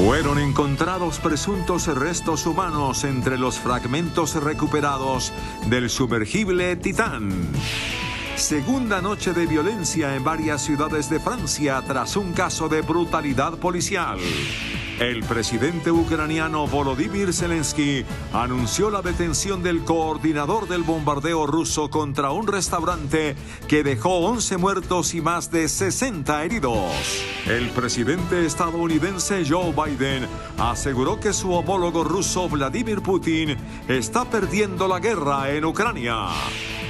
Fueron encontrados presuntos restos humanos entre los fragmentos recuperados del sumergible Titán. Segunda noche de violencia en varias ciudades de Francia tras un caso de brutalidad policial. El presidente ucraniano Volodymyr Zelensky anunció la detención del coordinador del bombardeo ruso contra un restaurante que dejó 11 muertos y más de 60 heridos. El presidente estadounidense Joe Biden aseguró que su homólogo ruso Vladimir Putin está perdiendo la guerra en Ucrania.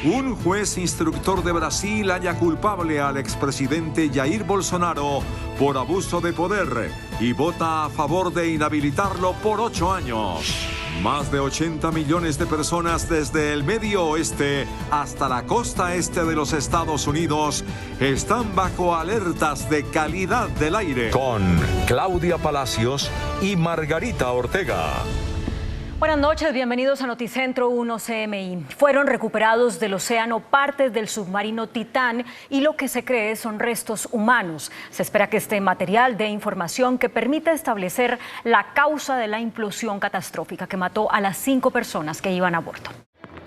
Un juez instructor de Brasil halla culpable al expresidente Jair Bolsonaro por abuso de poder y vota a favor de inhabilitarlo por 8 años. Más de 80 millones de personas desde el Medio Oeste hasta la costa este de los Estados Unidos están bajo alertas de calidad del aire. Con Claudia Palacios y Margarita Ortega. Buenas noches, bienvenidos a Noticentro 1 CMI. Fueron recuperados del océano partes del submarino Titán y lo que se cree son restos humanos. Se espera que este material dé información que permita establecer la causa de la implosión catastrófica que mató a las 5 personas que iban a bordo.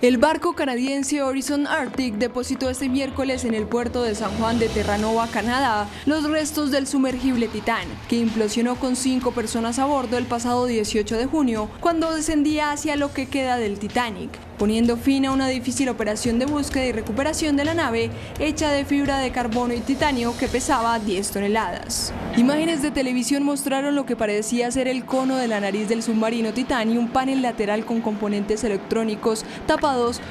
El barco canadiense Horizon Arctic depositó este miércoles en el puerto de San Juan de Terranova, Canadá, los restos del sumergible Titán, que implosionó con 5 personas a bordo el pasado 18 de junio, cuando descendía hacia lo que queda del Titanic, poniendo fin a una difícil operación de búsqueda y recuperación de la nave hecha de fibra de carbono y titanio que pesaba 10 toneladas. Imágenes de televisión mostraron lo que parecía ser el cono de la nariz del submarino Titán y un panel lateral con componentes electrónicos tapados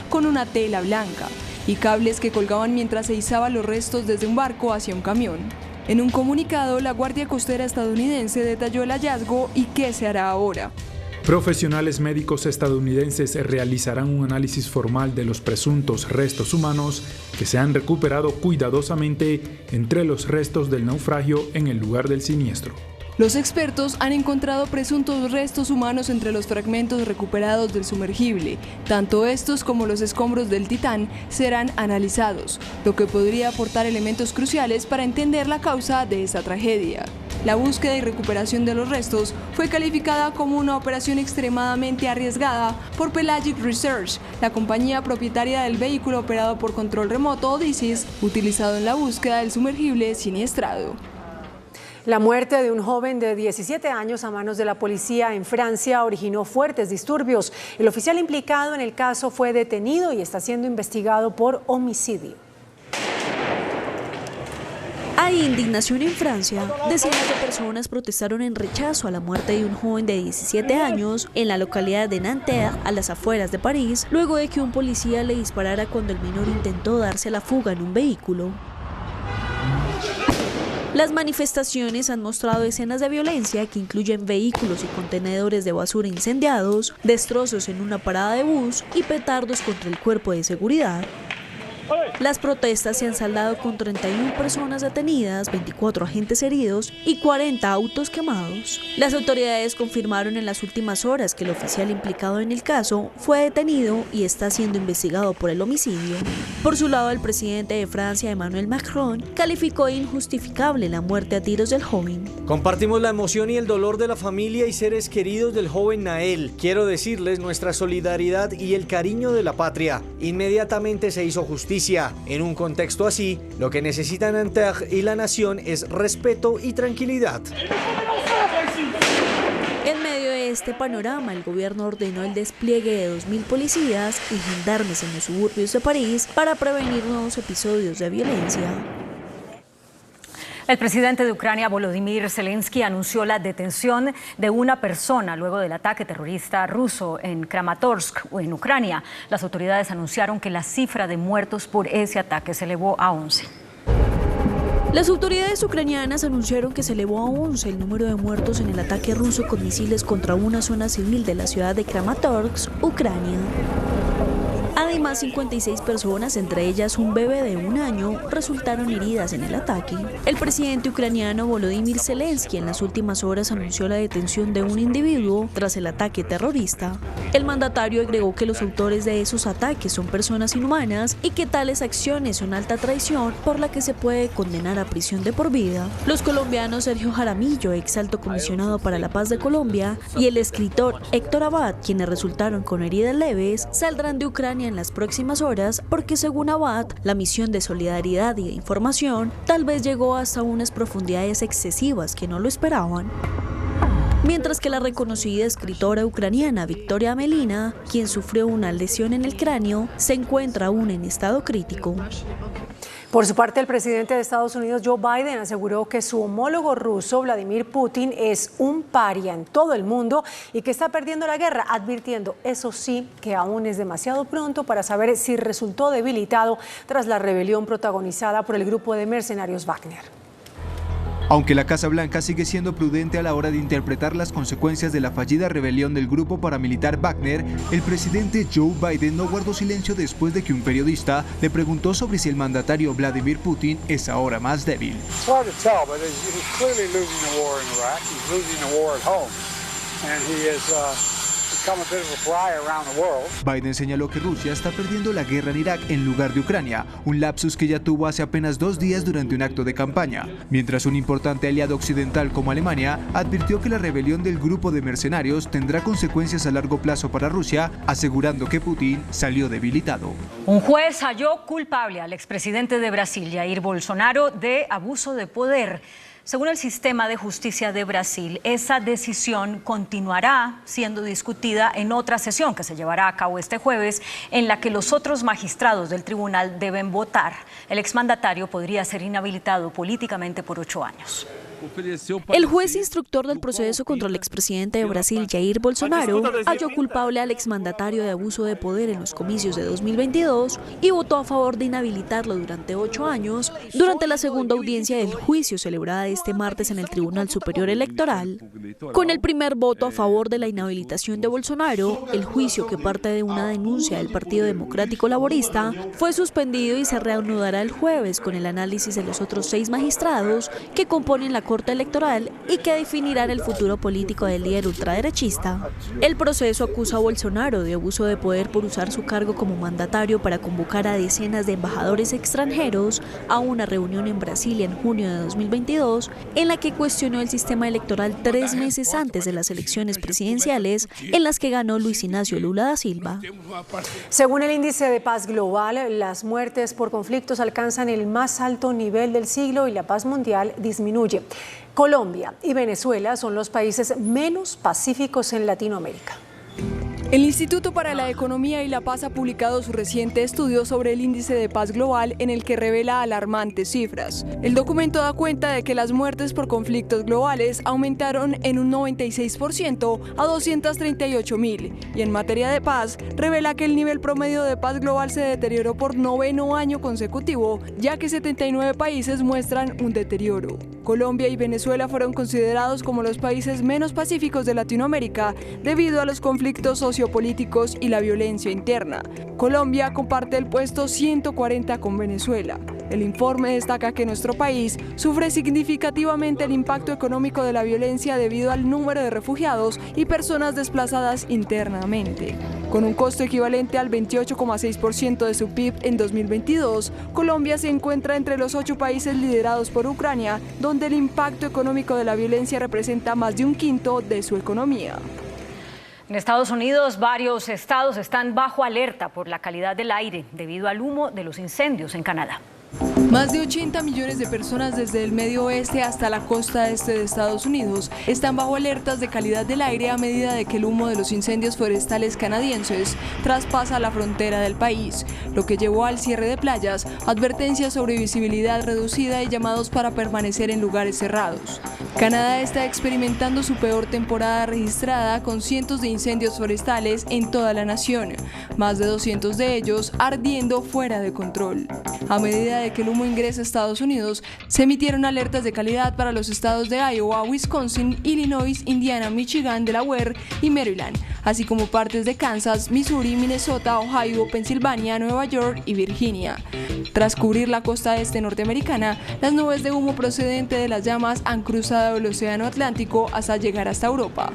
con una tela blanca y cables que colgaban mientras se izaban los restos desde un barco hacia un camión. En un comunicado, la Guardia Costera estadounidense detalló el hallazgo y qué se hará ahora. Profesionales médicos estadounidenses realizarán un análisis formal de los presuntos restos humanos que se han recuperado cuidadosamente entre los restos del naufragio en el lugar del siniestro. Los expertos han encontrado presuntos restos humanos entre los fragmentos recuperados del sumergible. Tanto estos como los escombros del Titán serán analizados, lo que podría aportar elementos cruciales para entender la causa de esta tragedia. La búsqueda y recuperación de los restos fue calificada como una operación extremadamente arriesgada por Pelagic Research, la compañía propietaria del vehículo operado por control remoto Odysseus, utilizado en la búsqueda del sumergible siniestrado. La muerte de un joven de 17 años a manos de la policía en Francia originó fuertes disturbios. El oficial implicado en el caso fue detenido y está siendo investigado por homicidio. Hay indignación en Francia. Decenas de personas protestaron en rechazo a la muerte de un joven de 17 años en la localidad de Nanterre, a las afueras de París, luego de que un policía le disparara cuando el menor intentó darse a la fuga en un vehículo. Las manifestaciones han mostrado escenas de violencia que incluyen vehículos y contenedores de basura incendiados, destrozos en una parada de bus y petardos contra el cuerpo de seguridad. Las protestas se han saldado con 31 personas detenidas, 24 agentes heridos y 40 autos quemados. Las autoridades confirmaron en las últimas horas que el oficial implicado en el caso fue detenido y está siendo investigado por el homicidio. Por su lado, el presidente de Francia, Emmanuel Macron, calificó de injustificable la muerte a tiros del joven. Compartimos la emoción y el dolor de la familia y seres queridos del joven Nael. Quiero decirles nuestra solidaridad y el cariño de la patria. Inmediatamente se hizo justicia. En un contexto así, lo que necesitan Nanterre y la nación es respeto y tranquilidad. En medio de este panorama, el gobierno ordenó el despliegue de 2.000 policías y gendarmes en los suburbios de París para prevenir nuevos episodios de violencia. El presidente de Ucrania, Volodymyr Zelensky, anunció la detención de una persona luego del ataque terrorista ruso en Kramatorsk, en Ucrania. Las autoridades anunciaron que la cifra de muertos por ese ataque se elevó a 11. Las autoridades ucranianas anunciaron que se elevó a 11 el número de muertos en el ataque ruso con misiles contra una zona civil de la ciudad de Kramatorsk, Ucrania. Además, Además, 56 personas, entre ellas un bebé de 1 año, resultaron heridas en el ataque. El presidente ucraniano Volodymyr Zelensky en las últimas horas anunció la detención de un individuo tras el ataque terrorista. El mandatario agregó que los autores de esos ataques son personas inhumanas y que tales acciones son alta traición por la que se puede condenar a prisión de por vida. Los colombianos Sergio Jaramillo, ex alto comisionado para la paz de Colombia, y el escritor Héctor Abad, quienes resultaron con heridas leves, saldrán de Ucrania en las próximas horas porque, según Abad, la misión de solidaridad y de información tal vez llegó hasta unas profundidades excesivas que no lo esperaban. Mientras que la reconocida escritora ucraniana Victoria Amelina, quien sufrió una lesión en el cráneo, se encuentra aún en estado crítico. Por su parte, el presidente de Estados Unidos, Joe Biden, aseguró que su homólogo ruso, Vladimir Putin, es un paria en todo el mundo y que está perdiendo la guerra, advirtiendo, eso sí, que aún es demasiado pronto para saber si resultó debilitado tras la rebelión protagonizada por el grupo de mercenarios Wagner. Aunque la Casa Blanca sigue siendo prudente a la hora de interpretar las consecuencias de la fallida rebelión del grupo paramilitar Wagner, el presidente Joe Biden no guardó silencio después de que un periodista le preguntó sobre si el mandatario Vladimir Putin es ahora más débil. Biden señaló que Rusia está perdiendo la guerra en Irak en lugar de Ucrania, un lapsus que ya tuvo hace apenas 2 días durante un acto de campaña, mientras un importante aliado occidental como Alemania advirtió que la rebelión del grupo de mercenarios tendrá consecuencias a largo plazo para Rusia, asegurando que Putin salió debilitado. Un juez halló culpable al expresidente de Brasil, Jair Bolsonaro, de abuso de poder. Según el sistema de justicia de Brasil, esa decisión continuará siendo discutida en otra sesión que se llevará a cabo este jueves, en la que los otros magistrados del tribunal deben votar. El exmandatario podría ser inhabilitado políticamente por 8 años. El juez instructor del proceso contra el expresidente de Brasil, Jair Bolsonaro, halló culpable al exmandatario de abuso de poder en los comicios de 2022 y votó a favor de inhabilitarlo durante 8 años durante la segunda audiencia del juicio celebrada este martes en el Tribunal Superior Electoral. Con el primer voto a favor de la inhabilitación de Bolsonaro, el juicio, que parte de una denuncia del Partido Democrático Laborista, fue suspendido y se reanudará el jueves con el análisis de los otros 6 magistrados que componen la Corte Electoral y que definirán el futuro político del líder ultraderechista. El proceso acusa a Bolsonaro de abuso de poder por usar su cargo como mandatario para convocar a decenas de embajadores extranjeros a una reunión en Brasilia en junio de 2022, en la que cuestionó el sistema electoral 3 meses antes de las elecciones presidenciales en las que ganó Luis Ignacio Lula da Silva. Según el índice de paz global, las muertes por conflictos alcanzan el más alto nivel del siglo y la paz mundial disminuye. Colombia y Venezuela son los países menos pacíficos en Latinoamérica. El Instituto para la Economía y la Paz ha publicado su reciente estudio sobre el índice de paz global, en el que revela alarmantes cifras. El documento da cuenta de que las muertes por conflictos globales aumentaron en un 96% a 238.000, y en materia de paz revela que el nivel promedio de paz global se deterioró por 9º año consecutivo, ya que 79 países muestran un deterioro. Colombia y Venezuela fueron considerados como los países menos pacíficos de Latinoamérica debido a los conflictos sociopolíticos y la violencia interna. Colombia comparte el puesto 140 con Venezuela. El informe destaca que nuestro país sufre significativamente el impacto económico de la violencia debido al número de refugiados y personas desplazadas internamente. Con un costo equivalente al 28,6% de su PIB en 2022, Colombia se encuentra entre los 8 países liderados por Ucrania, donde el impacto económico de la violencia representa más de 1/5 de su economía. En Estados Unidos, varios estados están bajo alerta por la calidad del aire debido al humo de los incendios en Canadá. Más de 80 millones de personas desde el medio oeste hasta la costa este de Estados Unidos están bajo alertas de calidad del aire a medida de que el humo de los incendios forestales canadienses traspasa la frontera del país, lo que llevó al cierre de playas, advertencias sobre visibilidad reducida y llamados para permanecer en lugares cerrados. Canadá está experimentando su peor temporada registrada, con cientos de incendios forestales en toda la nación, más de 200 de ellos ardiendo fuera de control. A medida de que el humo humo ingrese a Estados Unidos, se emitieron alertas de calidad para los estados de Iowa, Wisconsin, Illinois, Indiana, Michigan, Delaware y Maryland, así como partes de Kansas, Missouri, Minnesota, Ohio, Pensilvania, Nueva York y Virginia. Tras cubrir la costa este norteamericana, las nubes de humo procedente de las llamas han cruzado el océano Atlántico hasta llegar hasta Europa.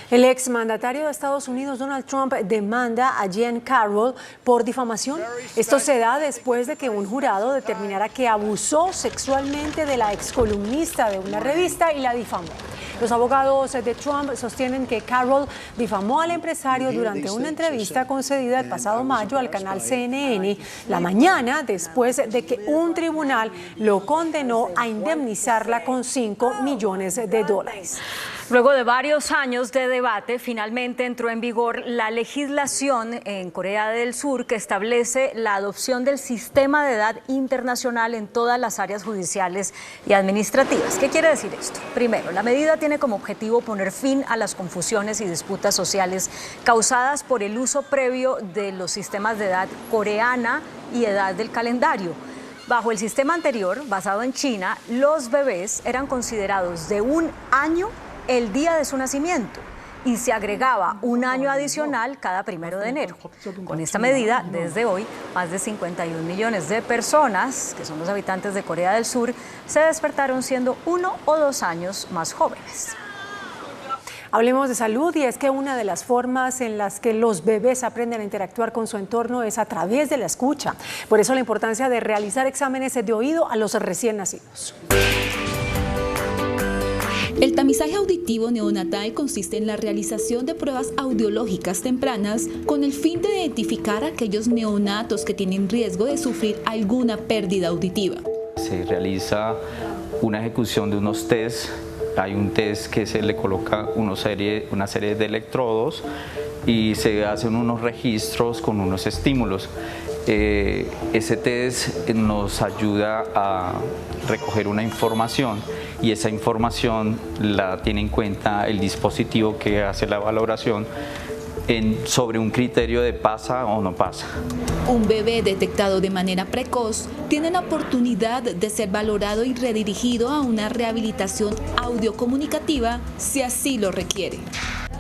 El exmandatario de Estados Unidos, Donald Trump, demanda a Jean Carroll por difamación. Esto se da después de que un jurado determinara que abusó sexualmente de la excolumnista de una revista y la difamó. Los abogados de Trump sostienen que Carroll difamó al empresario durante una entrevista concedida el pasado mayo al canal CNN, la mañana después de que un tribunal lo condenó a indemnizarla con $5 millones. Luego de varios años de debate, finalmente entró en vigor la legislación en Corea del Sur que establece la adopción del sistema de edad internacional en todas las áreas judiciales y administrativas. ¿Qué quiere decir esto? Primero, la medida tiene como objetivo poner fin a las confusiones y disputas sociales causadas por el uso previo de los sistemas de edad coreana y edad del calendario. Bajo el sistema anterior, basado en China, los bebés eran considerados de 1 año el día de su nacimiento y se agregaba un año adicional cada 1 de enero. Con esta medida, desde hoy, más de 51 millones de personas, que son los habitantes de Corea del Sur, se despertaron siendo 1 o 2 años más jóvenes. Hablemos de salud y es que una de las formas en las que los bebés aprenden a interactuar con su entorno es a través de la escucha. Por eso la importancia de realizar exámenes de oído a los recién nacidos. El tamizaje auditivo neonatal consiste en la realización de pruebas audiológicas tempranas con el fin de identificar a aquellos neonatos que tienen riesgo de sufrir alguna pérdida auditiva. Se realiza una ejecución de unos test. Hay un test que se le coloca una serie de electrodos y se hacen unos registros con unos estímulos. Ese test nos ayuda a recoger una información y esa información la tiene en cuenta el dispositivo que hace la valoración sobre un criterio de pasa o no pasa. Un bebé detectado de manera precoz tiene la oportunidad de ser valorado y redirigido a una rehabilitación audiocomunicativa si así lo requiere.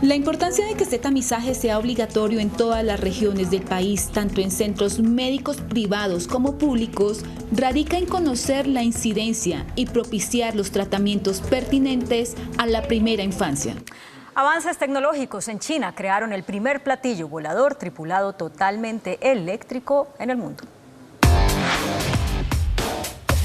La importancia de que este tamizaje sea obligatorio en todas las regiones del país, tanto en centros médicos privados como públicos, radica en conocer la incidencia y propiciar los tratamientos pertinentes a la primera infancia. Avances tecnológicos en China crearon el primer platillo volador tripulado totalmente eléctrico en el mundo.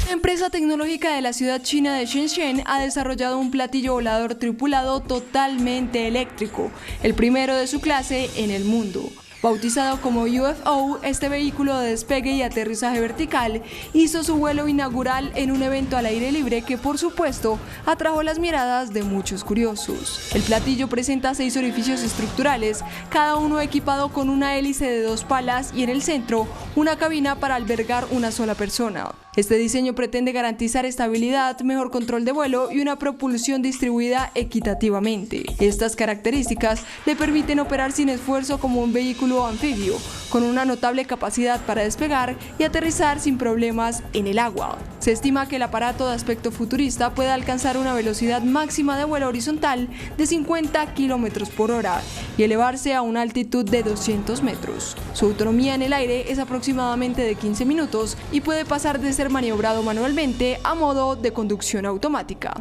La empresa tecnológica de la ciudad china de Shenzhen ha desarrollado un platillo volador tripulado totalmente eléctrico, el primero de su clase en el mundo. Bautizado como UFO, este vehículo de despegue y aterrizaje vertical hizo su vuelo inaugural en un evento al aire libre que, por supuesto, atrajo las miradas de muchos curiosos. El platillo presenta 6 orificios estructurales, cada uno equipado con una hélice de 2 palas y en el centro una cabina para albergar una sola persona. Este diseño pretende garantizar estabilidad, mejor control de vuelo y una propulsión distribuida equitativamente. Estas características le permiten operar sin esfuerzo como un vehículo anfibio, con una notable capacidad para despegar y aterrizar sin problemas en el agua. Se estima que el aparato de aspecto futurista puede alcanzar una velocidad máxima de vuelo horizontal de 50 km por hora y elevarse a una altitud de 200 metros. Su autonomía en el aire es aproximadamente de 15 minutos y puede pasar de ser maniobrado manualmente a modo de conducción automática.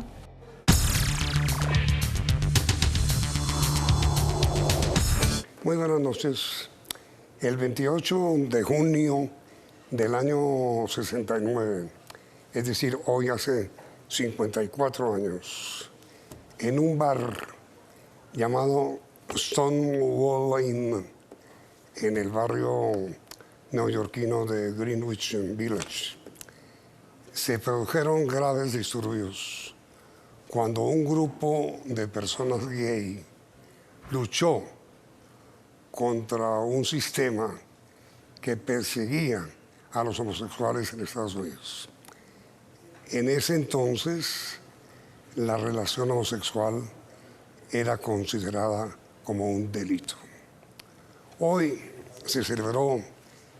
Muy buenas noches. El 28 de junio del año 69, es decir, hoy hace 54 años, en un bar llamado Stonewall Inn, en el barrio neoyorquino de Greenwich Village, se produjeron graves disturbios cuando un grupo de personas gay luchó contra un sistema que perseguía a los homosexuales en Estados Unidos. En ese entonces, la relación homosexual era considerada como un delito. Hoy se celebró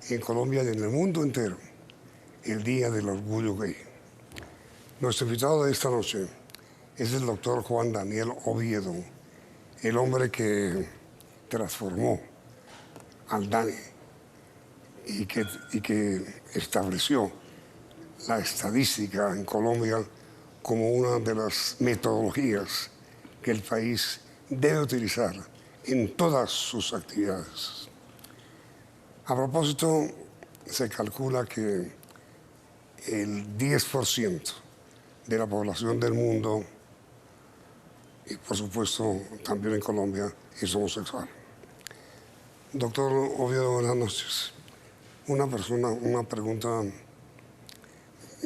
en Colombia y en el mundo entero el Día del Orgullo Gay. Nuestro invitado de esta noche es el doctor Juan Daniel Oviedo, el hombre que transformó al DANE y que estableció la estadística en Colombia como una de las metodologías que el país debe utilizar en todas sus actividades. A propósito, se calcula que el 10% de la población del mundo, y por supuesto también en Colombia, es homosexual. Doctor Oviedo, buenas noches. Una pregunta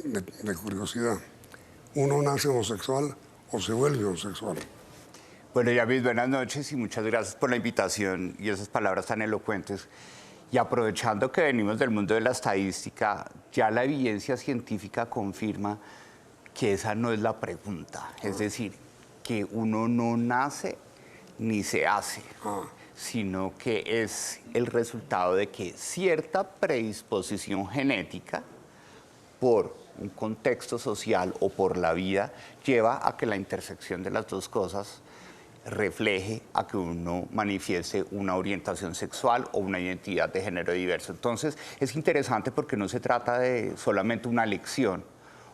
de curiosidad. ¿Uno nace homosexual o se vuelve homosexual? Bueno, Yavis, buenas noches y muchas gracias por la invitación y esas palabras tan elocuentes. Y aprovechando que venimos del mundo de la estadística, ya la evidencia científica confirma que esa no es la pregunta. Es decir, que uno no nace ni se hace, sino que es el resultado de que cierta predisposición genética por un contexto social o por la vida lleva a que la intersección de las dos cosas refleje a que uno manifieste una orientación sexual o una identidad de género diverso. Entonces, es interesante porque no se trata de solamente una elección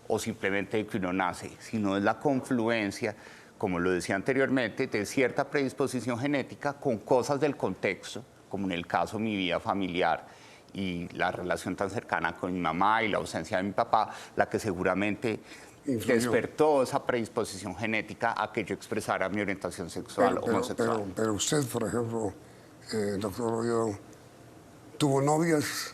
o simplemente de que uno nace, sino es la confluencia, como lo decía anteriormente, de cierta predisposición genética con cosas del contexto, como en el caso de mi vida familiar y la relación tan cercana con mi mamá y la ausencia de mi papá, la que seguramente despertó esa predisposición genética a que yo expresara mi orientación sexual homosexual. Pero usted, por ejemplo, doctor Oviedo, ¿tuvo novias?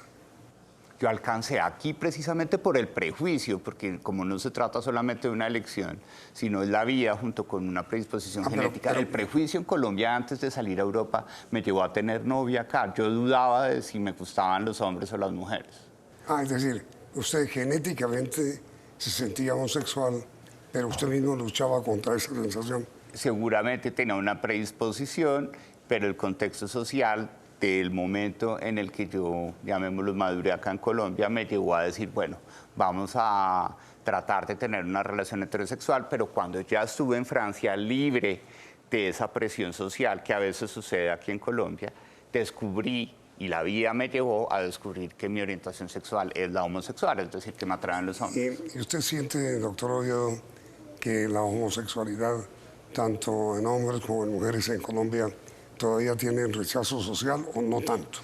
Yo alcancé aquí precisamente por el prejuicio, porque como no se trata solamente de una elección, sino es la vida junto con una predisposición genética. El prejuicio en Colombia antes de salir a Europa me llevó a tener novia acá. Yo dudaba de si me gustaban los hombres o las mujeres. Es decir, usted genéticamente se sentía homosexual, pero usted mismo luchaba contra esa sensación. Seguramente tenía una predisposición, pero el contexto social del momento en el que yo, llamémoslo, maduré acá en Colombia, me llevó a decir, bueno, vamos a tratar de tener una relación heterosexual, pero cuando ya estuve en Francia libre de esa presión social que a veces sucede aquí en Colombia, descubrí, y la vida me llevó a descubrir que mi orientación sexual es la homosexual, es decir, que me atraen los hombres. ¿Y usted siente, doctor Oviedo, que la homosexualidad, tanto en hombres como en mujeres en Colombia, todavía tiene rechazo social o no tanto?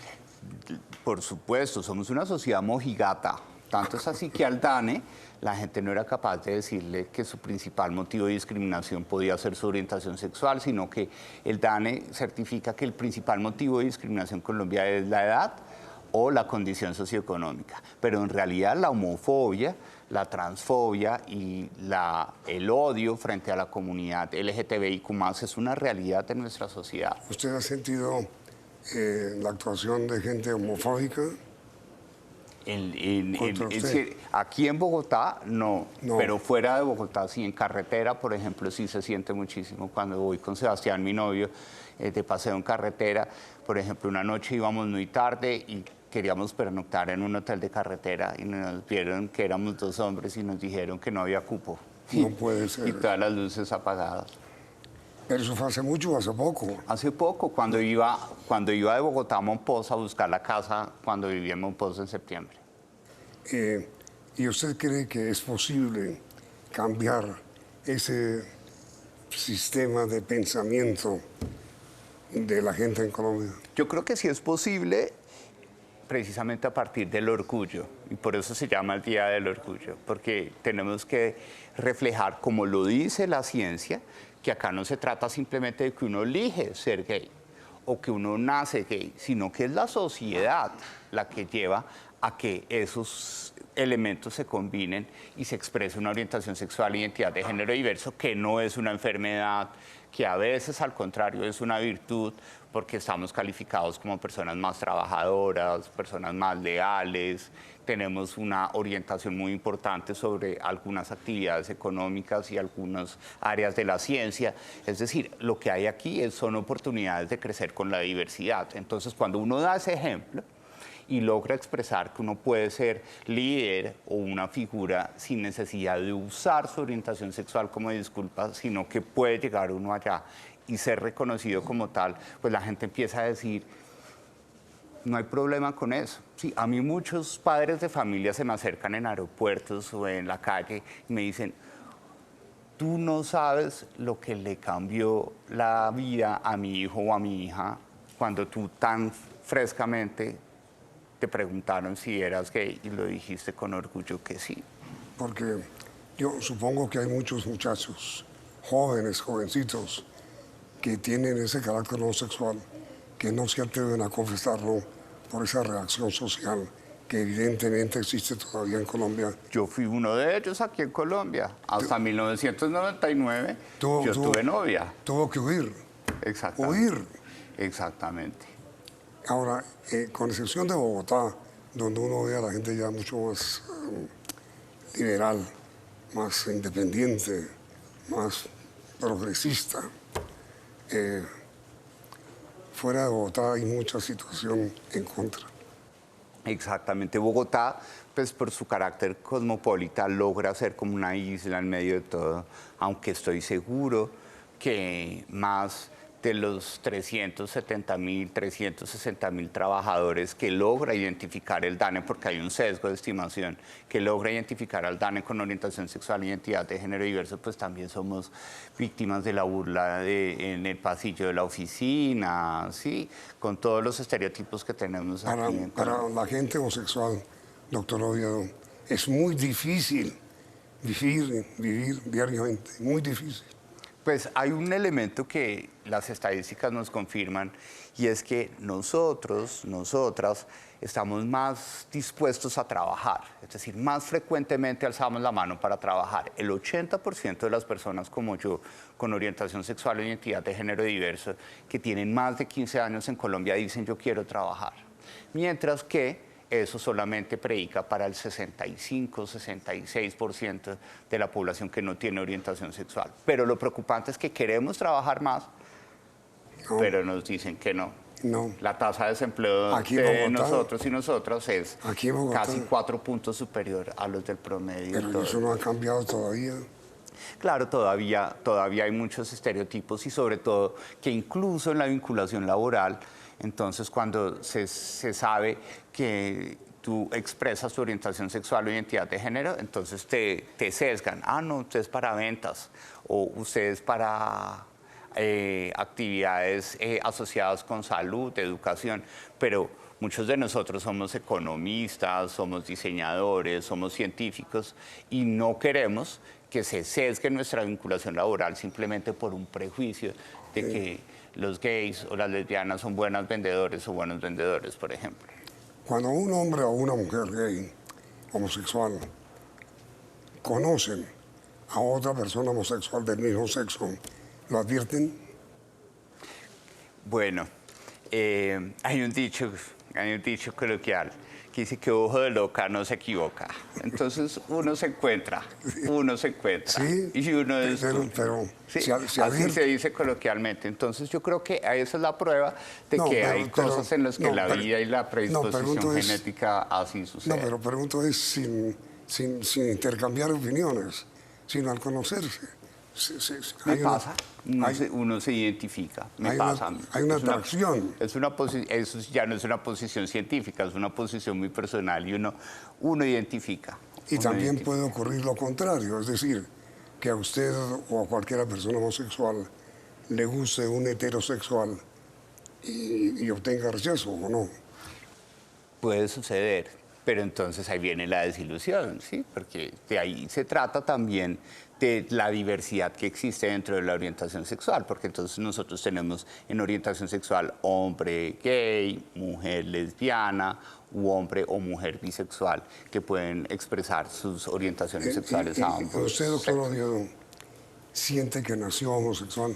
Por supuesto, somos una sociedad mojigata. Tanto es así que al DANE la gente no era capaz de decirle que su principal motivo de discriminación podía ser su orientación sexual, sino que el DANE certifica que el principal motivo de discriminación en Colombia es la edad o la condición socioeconómica. Pero en realidad la homofobia, la transfobia y el odio frente a la comunidad LGTBIQ+ es una realidad de nuestra sociedad. ¿Usted ha sentido la actuación de gente homofóbica? Aquí en Bogotá no, pero fuera de Bogotá sí, en carretera, por ejemplo, sí se siente muchísimo. Cuando voy con Sebastián, mi novio, de paseo en carretera, por ejemplo, una noche íbamos muy tarde y queríamos pernoctar en un hotel de carretera y nos vieron que éramos dos hombres y nos dijeron que no había cupo. No puede ser. Y todas las luces apagadas. ¿Pero eso fue hace mucho o hace poco? Hace poco, cuando iba de Bogotá a Monpós a buscar la casa, cuando vivía en Monpós en septiembre. ¿Y usted cree que es posible cambiar ese sistema de pensamiento de la gente en Colombia? Yo creo que sí es posible, precisamente a partir del orgullo, y por eso se llama el Día del Orgullo, porque tenemos que reflejar, como lo dice la ciencia, que acá no se trata simplemente de que uno elige ser gay o que uno nace gay, sino que es la sociedad la que lleva a que esos elementos se combinen y se exprese una orientación sexual e identidad de género diverso, que no es una enfermedad, que a veces al contrario es una virtud, porque estamos calificados como personas más trabajadoras, personas más leales, tenemos una orientación muy importante sobre algunas actividades económicas y algunas áreas de la ciencia. Es decir, lo que hay aquí son oportunidades de crecer con la diversidad. Entonces, cuando uno da ese ejemplo y logra expresar que uno puede ser líder o una figura sin necesidad de usar su orientación sexual como disculpa, sino que puede llegar uno allá y ser reconocido como tal, pues la gente empieza a decir, no hay problema con eso. Sí, a mí muchos padres de familia se me acercan en aeropuertos o en la calle y me dicen, tú no sabes lo que le cambió la vida a mi hijo o a mi hija cuando tú tan frescamente te preguntaron si eras gay y lo dijiste con orgullo que sí. Porque yo supongo que hay muchos muchachos, jóvenes, jovencitos, que tienen ese carácter no sexual, que no se atreven a confesarlo por esa reacción social que evidentemente existe todavía en Colombia. Yo fui uno de ellos aquí en Colombia. Hasta 1999 yo tuve novia. Tuvo que huir. Exactamente. Huir. Exactamente. Ahora, con excepción de Bogotá, donde uno ve a la gente ya mucho más liberal, más independiente, más progresista, fuera de Bogotá hay mucha situación en contra. Exactamente. Bogotá, pues por su carácter cosmopolita, logra ser como una isla en medio de todo, aunque estoy seguro que más de los 370.000, 360.000 trabajadores que logra identificar el DANE, porque hay un sesgo de estimación, que logra identificar al DANE con orientación sexual e identidad de género diverso, pues también somos víctimas de la burla en el pasillo de la oficina, ¿sí? Con todos los estereotipos que tenemos aquí. Para la gente homosexual, doctor Oviedo, es muy difícil vivir diariamente, muy difícil. Pues hay un elemento que las estadísticas nos confirman y es que nosotros, nosotras, estamos más dispuestos a trabajar, es decir, más frecuentemente alzamos la mano para trabajar. El 80% de las personas como yo, con orientación sexual e identidad de género diverso, que tienen más de 15 años en Colombia, dicen yo quiero trabajar. Mientras que eso solamente predica para el 65-66% de la población que no tiene orientación sexual. Pero lo preocupante es que queremos trabajar más, pero nos dicen que no. No. La tasa de desempleo de nosotros y nosotras es casi 4 puntos superior a los del promedio. Pero eso no ha cambiado todavía. Claro, todavía hay muchos estereotipos y sobre todo que incluso en la vinculación laboral, entonces cuando se sabe que tú expresas tu orientación sexual o identidad de género, entonces te sesgan. Ah, no, usted es para ventas o usted es para actividades asociadas con salud, educación, pero muchos de nosotros somos economistas, somos diseñadores, somos científicos y no queremos que se sesgue nuestra vinculación laboral simplemente por un prejuicio de que los gays o las lesbianas son buenas vendedores o buenos vendedores, por ejemplo. Cuando un hombre o una mujer gay, homosexual, conocen a otra persona homosexual del mismo sexo, ¿lo advierten? Bueno, hay un dicho coloquial que dice que ojo de loca no se equivoca. Entonces uno se encuentra. Sí, y uno es... pero sí, así se dice coloquialmente. Entonces yo creo que esa es la prueba de que hay cosas en las que la vida y la predisposición genética así sucede. No, pero pregunto es sin intercambiar opiniones, sino al conocerse. Me pasa, uno se identifica, Hay una atracción. Eso ya no es una posición científica, es una posición muy personal y uno identifica. Y también puede ocurrir lo contrario, es decir, que a usted o a cualquier persona homosexual le guste un heterosexual y obtenga rechazo, ¿o no? Puede suceder, pero entonces ahí viene la desilusión, ¿sí? Porque de ahí se trata también de la diversidad que existe dentro de la orientación sexual, porque entonces nosotros tenemos en orientación sexual hombre gay, mujer lesbiana, u hombre o mujer bisexual, que pueden expresar sus orientaciones sexuales a ambos. ¿Usted, doctor Oviedo, siente que nació homosexual?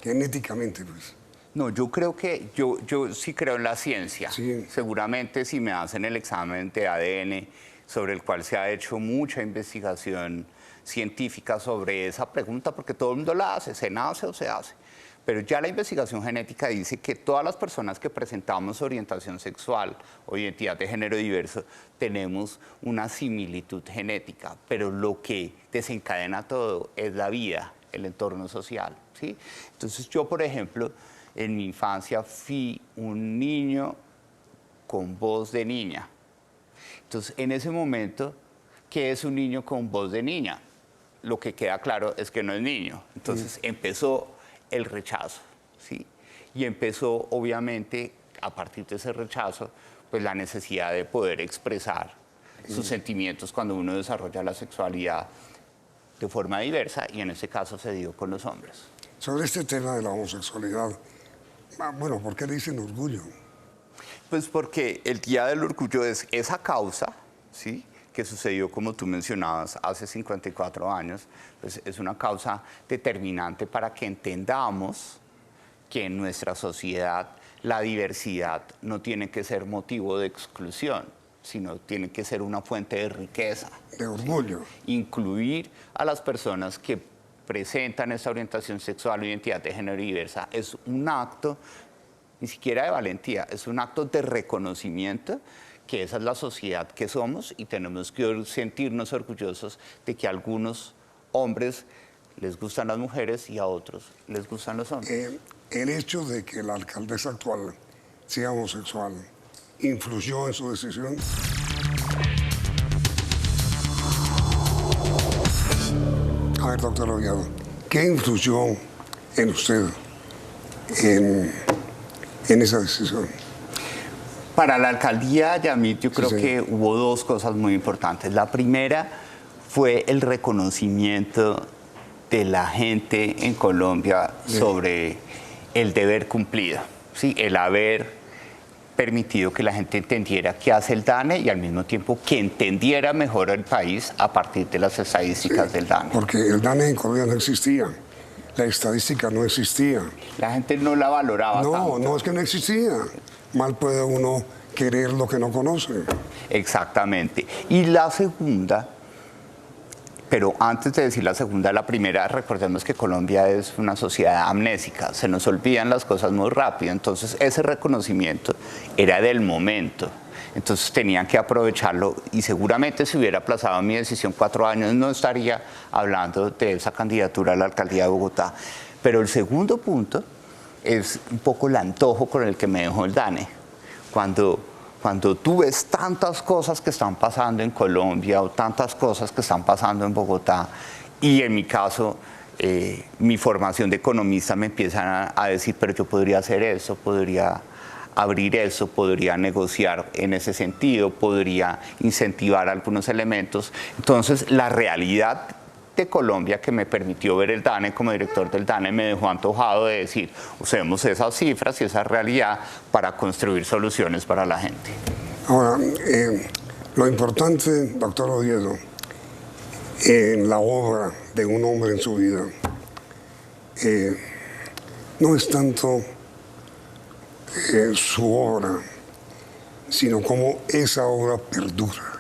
Genéticamente, pues. No, yo creo que, yo sí creo en la ciencia. Sí. Seguramente si me hacen el examen de ADN, sobre el cual se ha hecho mucha investigación científica sobre esa pregunta, porque todo el mundo la hace, se nace o se hace. Pero ya la investigación genética dice que todas las personas que presentamos orientación sexual o identidad de género diverso tenemos una similitud genética, pero lo que desencadena todo es la vida, el entorno social, ¿sí? Entonces yo, por ejemplo, en mi infancia fui un niño con voz de niña. Entonces, en ese momento, ¿qué es un niño con voz de niña? Lo que queda claro es que no es niño. Entonces empezó el rechazo, ¿sí? Y empezó, obviamente, a partir de ese rechazo, pues la necesidad de poder expresar sus sentimientos cuando uno desarrolla la sexualidad de forma diversa, y en ese caso se dio con los hombres. Sobre este tema de la homosexualidad, bueno, ¿por qué le dicen orgullo? Pues porque el Día del Orgullo es esa causa, ¿sí?, que sucedió, como tú mencionabas, hace 54 años, pues es una causa determinante para que entendamos que en nuestra sociedad la diversidad no tiene que ser motivo de exclusión, sino tiene que ser una fuente de riqueza. De orgullo. ¿Sí? Incluir a las personas que presentan esta orientación sexual o identidad de género diversa es un acto, ni siquiera de valentía, es un acto de reconocimiento que esa es la sociedad que somos, y tenemos que sentirnos orgullosos de que a algunos hombres les gustan las mujeres y a otros les gustan los hombres. El hecho de que la alcaldesa actual sea homosexual, ¿influyó en su decisión? A ver, doctor Oviedo, ¿qué influyó en usted en esa decisión? Para la alcaldía, Yamit, yo creo que hubo dos cosas muy importantes. La primera fue el reconocimiento de la gente en Colombia sobre el deber cumplido, ¿sí? El haber permitido que la gente entendiera qué hace el DANE y al mismo tiempo que entendiera mejor el país a partir de las estadísticas del DANE. Porque el DANE en Colombia no existía, la estadística no existía. La gente no la valoraba tanto. No es que no existía. Mal puede uno querer lo que no conoce. Exactamente. Y la segunda, pero antes de decir la segunda, la primera, recordemos que Colombia es una sociedad amnésica, se nos olvidan las cosas muy rápido, entonces ese reconocimiento era del momento, entonces tenían que aprovecharlo, y seguramente si hubiera aplazado mi decisión 4 años no estaría hablando de esa candidatura a la alcaldía de Bogotá. Pero el segundo punto es un poco el antojo con el que me dejó el DANE. Cuando tú ves tantas cosas que están pasando en Colombia o tantas cosas que están pasando en Bogotá, y en mi caso, mi formación de economista me empiezan a decir, pero yo podría hacer eso, podría abrir eso, podría negociar en ese sentido, podría incentivar algunos elementos. Entonces, la realidad de Colombia que me permitió ver el DANE como director del DANE me dejó antojado de decir, usemos esas cifras y esa realidad para construir soluciones para la gente. Ahora, lo importante, doctor Oviedo, en la obra de un hombre en su vida, no es tanto su obra, sino cómo esa obra perdura.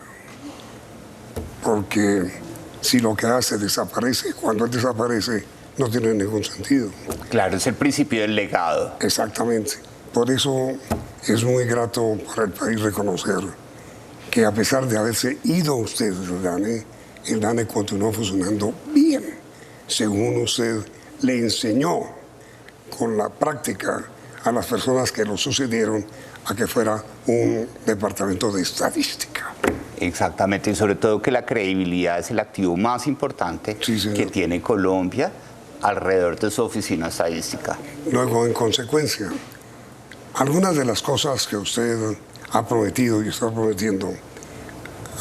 Porque si lo que hace desaparece, cuando él desaparece, no tiene ningún sentido. Claro, es el principio del legado. Exactamente. Por eso es muy grato para el país reconocer que a pesar de haberse ido usted del el DANE continuó funcionando bien, según usted le enseñó con la práctica a las personas que lo sucedieron a que fuera un departamento de estadística. Exactamente, y sobre todo que la credibilidad es el activo más importante que tiene Colombia alrededor de su oficina estadística. Luego, en consecuencia, algunas de las cosas que usted ha prometido y está prometiendo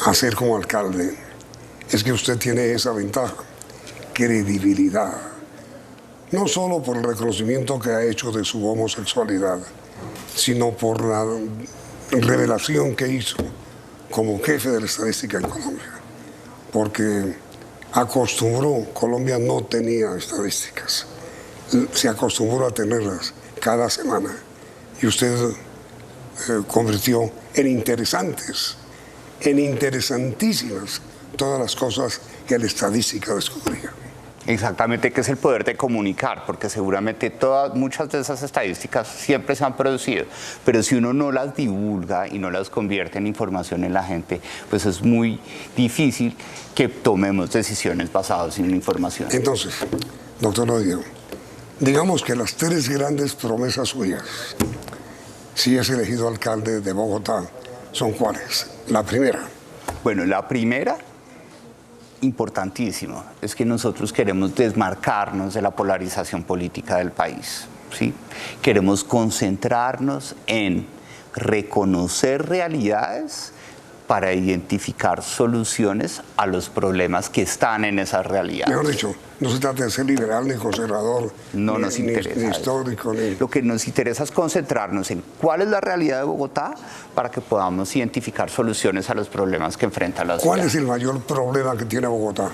hacer como alcalde es que usted tiene esa ventaja, credibilidad, no solo por el reconocimiento que ha hecho de su homosexualidad, sino por la revelación que hizo como jefe de la estadística en Colombia, porque Colombia no tenía estadísticas, se acostumbró a tenerlas cada semana, y usted convirtió en interesantísimas, todas las cosas que la estadística descubría. Exactamente, que es el poder de comunicar, porque seguramente muchas de esas estadísticas siempre se han producido, pero si uno no las divulga y no las convierte en información en la gente, pues es muy difícil que tomemos decisiones basadas en información. Entonces, doctor Oviedo, digamos que las 3 grandes promesas suyas, si es elegido alcalde de Bogotá, ¿son cuáles? La primera. Bueno, la primera, importantísimo, es que nosotros queremos desmarcarnos de la polarización política del país, ¿sí? Queremos concentrarnos en reconocer realidades para identificar soluciones a los problemas que están en esas realidades. Mejor dicho, no se trata de ser liberal ni conservador, no nos interesa ni histórico. Lo que nos interesa es concentrarnos en cuál es la realidad de Bogotá para que podamos identificar soluciones a los problemas que enfrenta la ciudad. ¿Cuál es el mayor problema que tiene Bogotá?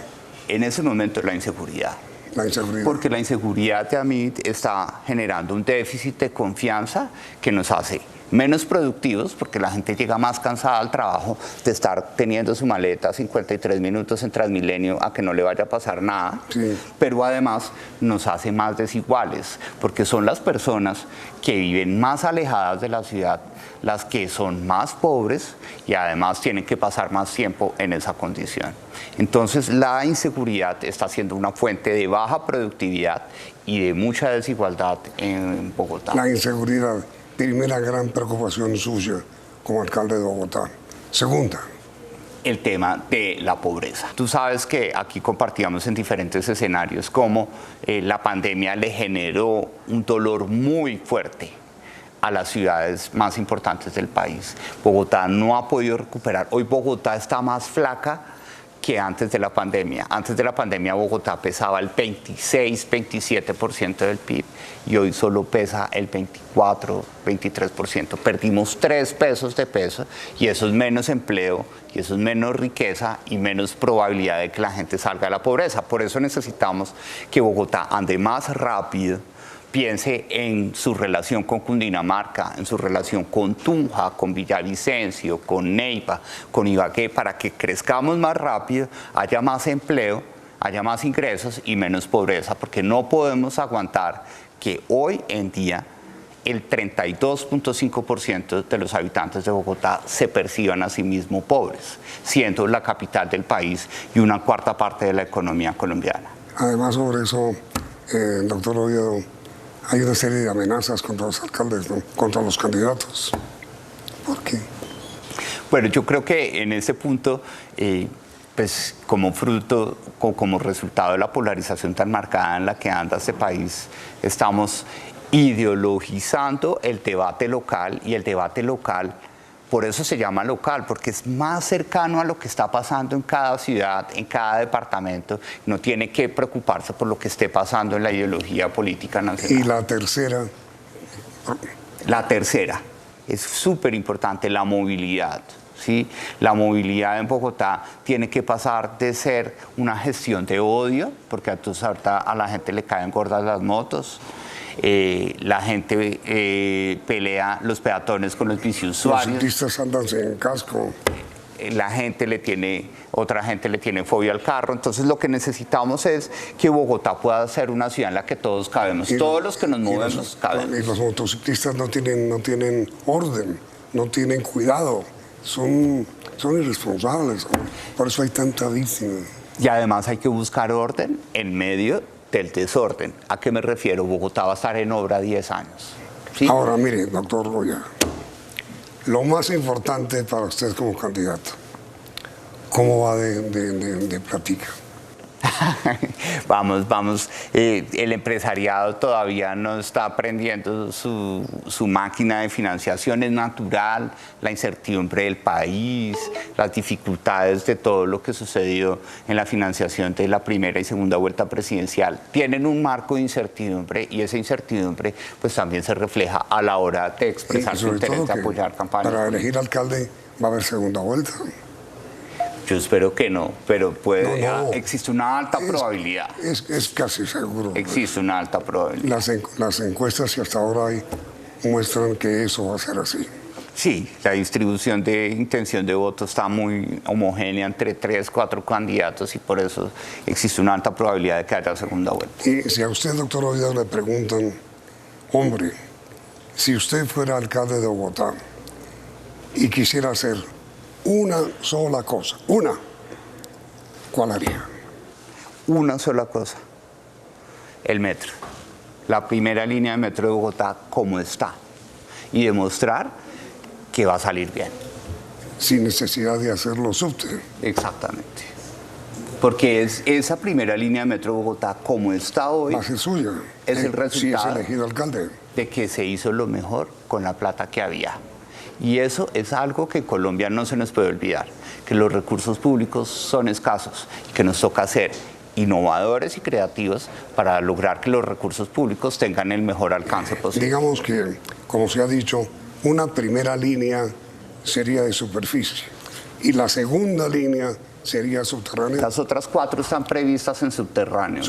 En ese momento, la inseguridad. La inseguridad. Porque la inseguridad, a mí, está generando un déficit de confianza que nos hace menos productivos, porque la gente llega más cansada al trabajo de estar teniendo su maleta 53 minutos en Transmilenio a que no le vaya a pasar nada, sí. Pero además nos hace más desiguales, porque son las personas que viven más alejadas de la ciudad las que son más pobres y además tienen que pasar más tiempo en esa condición. Entonces la inseguridad está siendo una fuente de baja productividad y de mucha desigualdad en Bogotá. La inseguridad, primera gran preocupación suya como alcalde de Bogotá. Segunda, el tema de la pobreza. Tú sabes que aquí compartíamos en diferentes escenarios cómo la pandemia le generó un dolor muy fuerte a las ciudades más importantes del país. Bogotá no ha podido recuperar. Hoy Bogotá está más flaca que antes de la pandemia. Antes de la pandemia Bogotá pesaba el 26-27% del PIB y hoy solo pesa el 24-23%. Perdimos 3 pesos de peso y eso es menos empleo y eso es menos riqueza y menos probabilidad de que la gente salga de la pobreza. Por eso necesitamos que Bogotá ande más rápido, piense en su relación con Cundinamarca, en su relación con Tunja, con Villavicencio, con Neiva, con Ibagué, para que crezcamos más rápido, haya más empleo, haya más ingresos y menos pobreza, porque no podemos aguantar que hoy en día el 32.5% de los habitantes de Bogotá se perciban a sí mismos pobres, siendo la capital del país y una cuarta parte de la economía colombiana. Además, sobre eso, doctor Oviedo, hay una serie de amenazas contra los alcaldes, ¿no? Contra los candidatos. ¿Por qué? Bueno, yo creo que en ese punto, pues como resultado de la polarización tan marcada en la que anda este país, estamos ideologizando el debate local, y el debate local, por eso se llama local, porque es más cercano a lo que está pasando en cada ciudad, en cada departamento. No tiene que preocuparse por lo que esté pasando en la ideología política nacional. ¿Y la tercera? La tercera es súper importante, la movilidad. ¿Sí? La movilidad en Bogotá tiene que pasar de ser una gestión de odio, porque entonces ahorita a la gente le caen gordas las motos. La gente pelea los peatones con los biciusuarios. Los ciclistas andan sin casco. Otra gente le tiene fobia al carro. Entonces lo que necesitamos es que Bogotá pueda ser una ciudad en la que todos cabemos, todos los que nos movemos cabemos. Y los motociclistas no tienen orden, no tienen cuidado, son irresponsables. Por eso hay tanta víctima. Y además hay que buscar orden en medio del desorden. ¿A qué me refiero? Bogotá va a estar en obra 10 años. ¿Sí? Ahora, mire, doctor Roya, lo más importante para usted como candidato, ¿cómo va de plática? Vamos. El empresariado todavía no está aprendiendo su máquina de financiación. Es natural la incertidumbre del país, las dificultades de todo lo que sucedió en la financiación de la primera y segunda vuelta presidencial. Tienen un marco de incertidumbre y esa incertidumbre pues también se refleja a la hora de expresar su interés de apoyar campañas. Para elegir alcalde va a haber segunda vuelta. Yo espero que no, pero existe una alta probabilidad. Es casi seguro. Existe una alta probabilidad. Las encuestas que hasta ahora hay muestran que eso va a ser así. Sí, la distribución de intención de voto está muy homogénea entre 3, 4 candidatos y por eso existe una alta probabilidad de que haya segunda vuelta. Y si a usted, doctor Oviedo, le preguntan, hombre, si usted fuera alcalde de Bogotá y quisiera hacer una sola cosa, ¿cuál haría? Una sola cosa, el metro. La primera línea de metro de Bogotá como está y demostrar que va a salir bien. Sin necesidad de hacerlo subte. Exactamente. Porque es esa primera línea de metro de Bogotá como está hoy. Va a ser suya. Es el resultado si es elegido alcalde. De que se hizo lo mejor con la plata que había. Y eso es algo que en Colombia no se nos puede olvidar, que los recursos públicos son escasos y que nos toca ser innovadores y creativos para lograr que los recursos públicos tengan el mejor alcance posible. Digamos que, como se ha dicho, una primera línea sería de superficie y la segunda línea sería subterránea. Las otras 4 están previstas en subterráneo.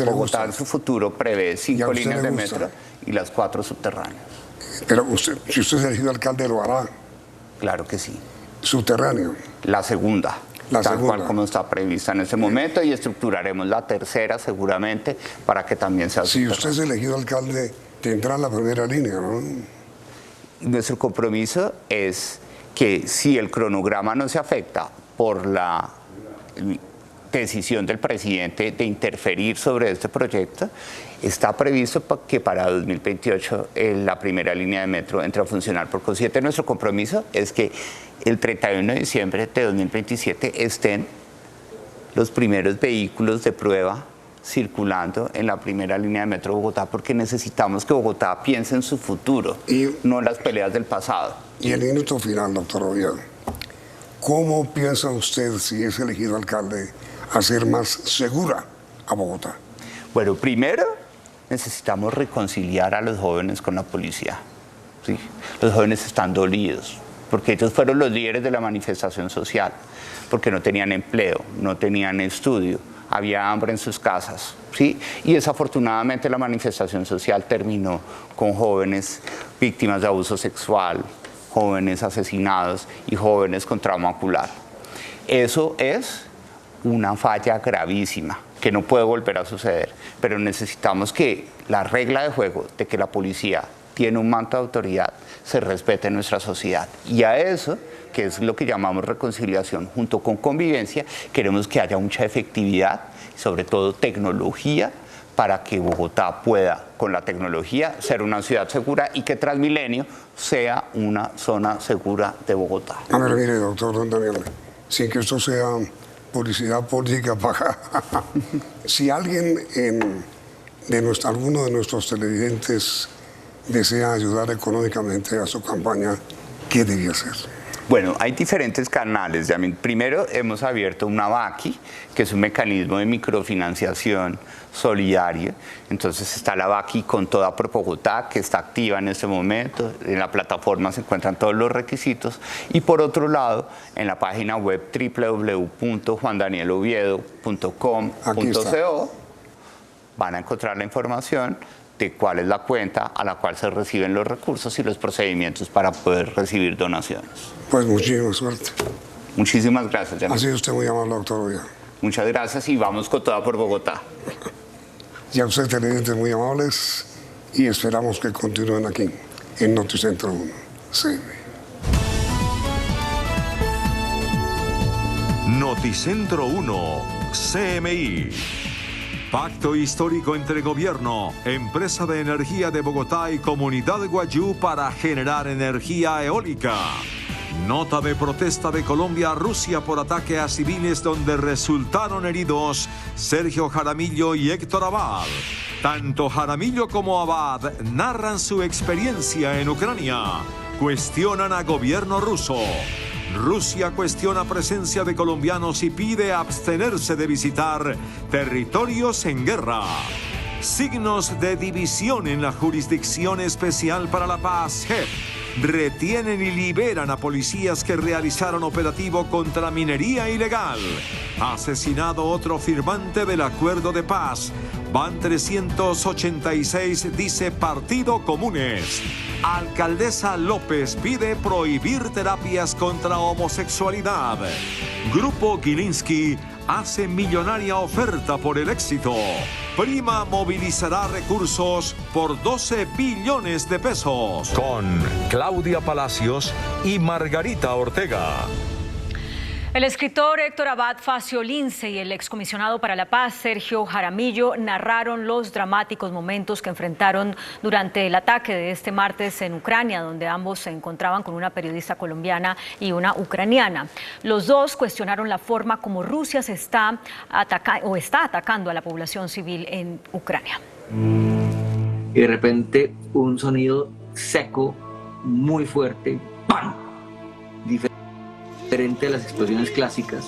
Bogotá en su futuro prevé 5 líneas de metro y las 4 subterráneas. Pero usted, si usted es elegido alcalde, ¿lo hará? Claro que sí. ¿Subterráneo? La segunda. Tal cual como está prevista en este momento, y estructuraremos la tercera seguramente para que también sea subterránea. Si usted es elegido alcalde, tendrá la primera línea, ¿no? Nuestro compromiso es que si el cronograma no se afecta por la decisión del presidente de interferir sobre este proyecto, está previsto que para 2028 la primera línea de metro entre a funcionar. Por consiguiente, nuestro compromiso es que el 31 de diciembre de 2027 estén los primeros vehículos de prueba circulando en la primera línea de metro de Bogotá, porque necesitamos que Bogotá piense en su futuro, no en las peleas del pasado. Y el minuto final, doctor Oviedo, ¿cómo piensa usted, si es elegido alcalde, hacer más segura a Bogotá? Bueno, primero necesitamos reconciliar a los jóvenes con la policía. ¿Sí? Los jóvenes están dolidos, porque ellos fueron los líderes de la manifestación social, porque no tenían empleo, no tenían estudio, había hambre en sus casas, ¿sí? Y desafortunadamente la manifestación social terminó con jóvenes víctimas de abuso sexual, jóvenes asesinados y jóvenes con trauma ocular. Eso es una falla gravísima que no puede volver a suceder, pero necesitamos que la regla de juego de que la policía tiene un manto de autoridad se respete en nuestra sociedad. Y a eso, que es lo que llamamos reconciliación junto con convivencia, queremos que haya mucha efectividad, sobre todo tecnología, para que Bogotá pueda, con la tecnología, ser una ciudad segura y que Transmilenio sea una zona segura de Bogotá. A ver, mire, doctor Don Daniel, sin que esto sea publicidad política paga, si alguien alguno de nuestros televidentes desea ayudar económicamente a su campaña, ¿qué debía hacer? Bueno, hay diferentes canales. Primero hemos abierto una VAQI, que es un mecanismo de microfinanciación solidaria. Entonces está la VAQI con toda por Bogotá, que está activa en este momento. En la plataforma se encuentran todos los requisitos. Y por otro lado, en la página web www.juandanieloviedo.com.co van a encontrar la información de cuál es la cuenta a la cual se reciben los recursos y los procedimientos para poder recibir donaciones. Pues muchísima suerte. Muchísimas gracias. Ha sido usted muy amable, doctor Oviedo. Muchas gracias y vamos con toda por Bogotá. Y a ustedes, televidentes muy amables, y esperamos que continúen aquí, en Noticentro 1. Sí. Noticentro 1, CMI. Pacto histórico entre gobierno, empresa de energía de Bogotá y comunidad Guayú para generar energía eólica. Nota de protesta de Colombia a Rusia por ataque a civiles donde resultaron heridos Sergio Jaramillo y Héctor Abad. Tanto Jaramillo como Abad narran su experiencia en Ucrania. Cuestionan a gobierno ruso. Rusia cuestiona presencia de colombianos y pide abstenerse de visitar territorios en guerra. Signos de división en la Jurisdicción Especial para la Paz, JEP. Retienen y liberan a policías que realizaron operativo contra minería ilegal. Asesinado otro firmante del acuerdo de paz. Van 386, dice Partido Comunes. Alcaldesa López pide prohibir terapias contra homosexualidad. Grupo Gilinski hace millonaria oferta por el éxito. Prima movilizará recursos por 12 billones de pesos. Con Claudia Palacios y Margarita Ortega. El escritor Héctor Abad Faciolince y el excomisionado para la paz Sergio Jaramillo narraron los dramáticos momentos que enfrentaron durante el ataque de este martes en Ucrania, donde ambos se encontraban con una periodista colombiana y una ucraniana. Los dos cuestionaron la forma como Rusia está atacando a la población civil en Ucrania. Y de repente un sonido seco, muy fuerte, ¡pam! Diferente a las explosiones clásicas,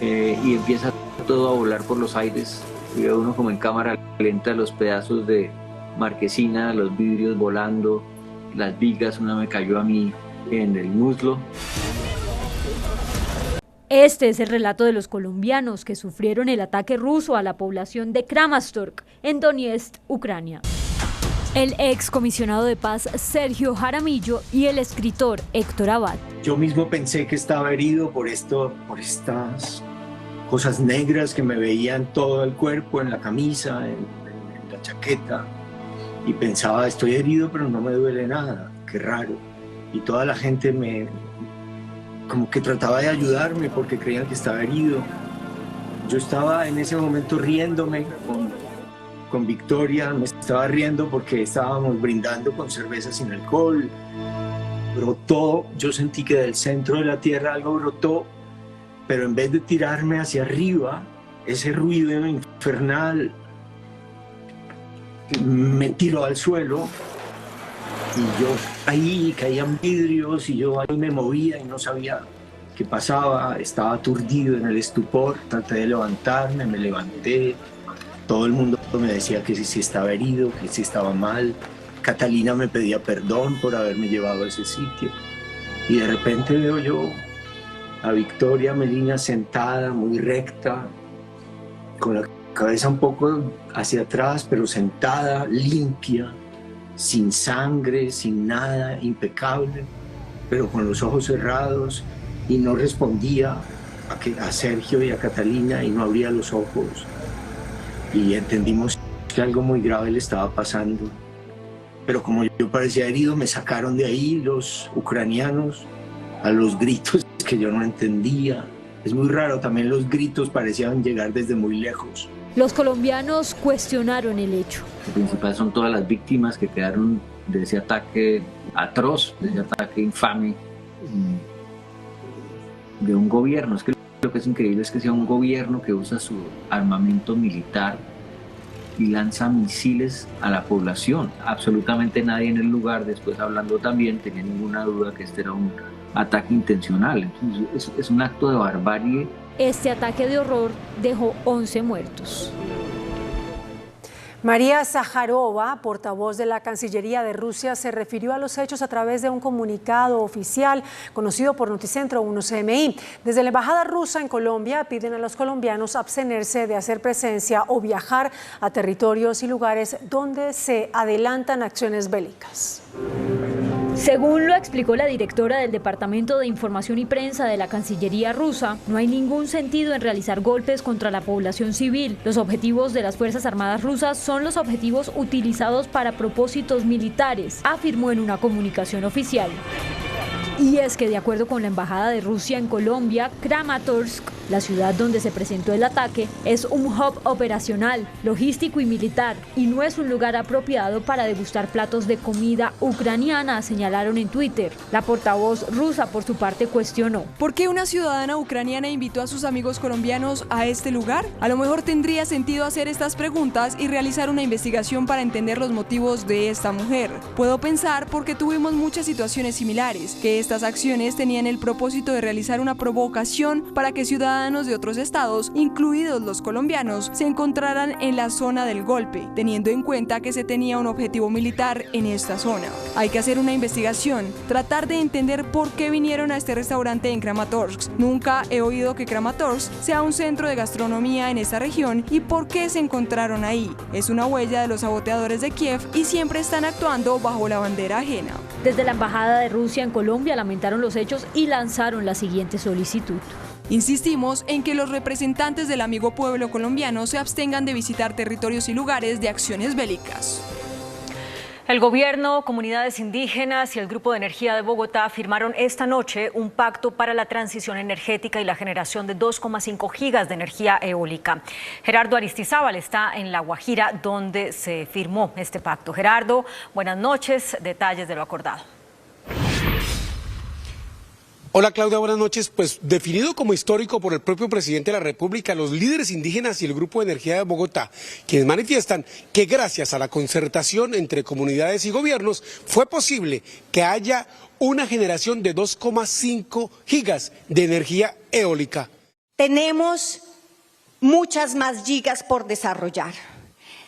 y empieza todo a volar por los aires. Y ve uno como en cámara lenta los pedazos de marquesina, los vidrios volando, las vigas. Una me cayó a mí en el muslo. Este es el relato de los colombianos que sufrieron el ataque ruso a la población de Kramatorsk, en Donetsk, Ucrania. El excomisionado de paz Sergio Jaramillo y el escritor Héctor Abad. Yo mismo pensé que estaba herido por estas cosas negras que me veían todo el cuerpo, en la camisa, en la chaqueta, y pensaba, estoy herido pero no me duele nada, qué raro. Y toda la gente como que trataba de ayudarme porque creían que estaba herido. Yo estaba en ese momento riéndome con Victoria, me estaba riendo porque estábamos brindando con cerveza sin alcohol. Brotó, yo sentí que del centro de la tierra algo brotó, pero en vez de tirarme hacia arriba, ese ruido infernal me tiró al suelo y yo ahí caían vidrios y yo ahí me movía y no sabía qué pasaba, estaba aturdido en el estupor, traté de levantarme, me levanté. Todo el mundo me decía que si estaba herido, que si estaba mal. Catalina me pedía perdón por haberme llevado a ese sitio. Y de repente veo yo a Victoria Melina sentada, muy recta, con la cabeza un poco hacia atrás, pero sentada, limpia, sin sangre, sin nada, impecable, pero con los ojos cerrados, y no respondía a Sergio y a Catalina y no abría los ojos. Y entendimos que algo muy grave le estaba pasando. Pero como yo parecía herido, me sacaron de ahí los ucranianos a los gritos que yo no entendía. Es muy raro, también los gritos parecían llegar desde muy lejos. Los colombianos cuestionaron el hecho. Lo principal son todas las víctimas que quedaron de ese ataque atroz, de ese ataque infame de un gobierno. Es que lo que es increíble es que sea un gobierno que usa su armamento militar y lanza misiles a la población. Absolutamente nadie en el lugar, después hablando también, tenía ninguna duda que este era un ataque intencional. Entonces, es un acto de barbarie. Este ataque de horror dejó 11 muertos. María Zaharova, portavoz de la Cancillería de Rusia, se refirió a los hechos a través de un comunicado oficial conocido por Noticentro 1 CMI. Desde la Embajada rusa en Colombia piden a los colombianos abstenerse de hacer presencia o viajar a territorios y lugares donde se adelantan acciones bélicas. Según lo explicó la directora del Departamento de Información y Prensa de la Cancillería rusa, no hay ningún sentido en realizar golpes contra la población civil. Los objetivos de las Fuerzas Armadas rusas son los objetivos utilizados para propósitos militares, afirmó en una comunicación oficial. Y es que de acuerdo con la Embajada de Rusia en Colombia, Kramatorsk, la ciudad donde se presentó el ataque, es un hub operacional, logístico y militar, y no es un lugar apropiado para degustar platos de comida ucraniana, señalaron en Twitter. La portavoz rusa, por su parte, cuestionó. ¿Por qué una ciudadana ucraniana invitó a sus amigos colombianos a este lugar? A lo mejor tendría sentido hacer estas preguntas y realizar una investigación para entender los motivos de esta mujer. Puedo pensar porque tuvimos muchas situaciones similares, que estas acciones tenían el propósito de realizar una provocación para que ciudadanos ciudadanos de otros estados, incluidos los colombianos, se encontraran en la zona del golpe, teniendo en cuenta que se tenía un objetivo militar en esta zona. Hay que hacer una investigación, tratar de entender por qué vinieron a este restaurante en Kramatorsk. Nunca he oído que Kramatorsk sea un centro de gastronomía en esta región y por qué se encontraron ahí. Es una huella de los saboteadores de Kiev y siempre están actuando bajo la bandera ajena. Desde la Embajada de Rusia en Colombia lamentaron los hechos y lanzaron la siguiente solicitud. Insistimos en que los representantes del amigo pueblo colombiano se abstengan de visitar territorios y lugares de acciones bélicas. El gobierno, comunidades indígenas y el Grupo de Energía de Bogotá firmaron esta noche un pacto para la transición energética y la generación de 2,5 gigas de energía eólica. Gerardo Aristizábal está en La Guajira, donde se firmó este pacto. Gerardo, buenas noches. Detalles de lo acordado. Hola Claudia, buenas noches. Pues definido como histórico por el propio presidente de la República, los líderes indígenas y el Grupo de Energía de Bogotá, quienes manifiestan que gracias a la concertación entre comunidades y gobiernos fue posible que haya una generación de 2,5 gigas de energía eólica. Tenemos muchas más gigas por desarrollar.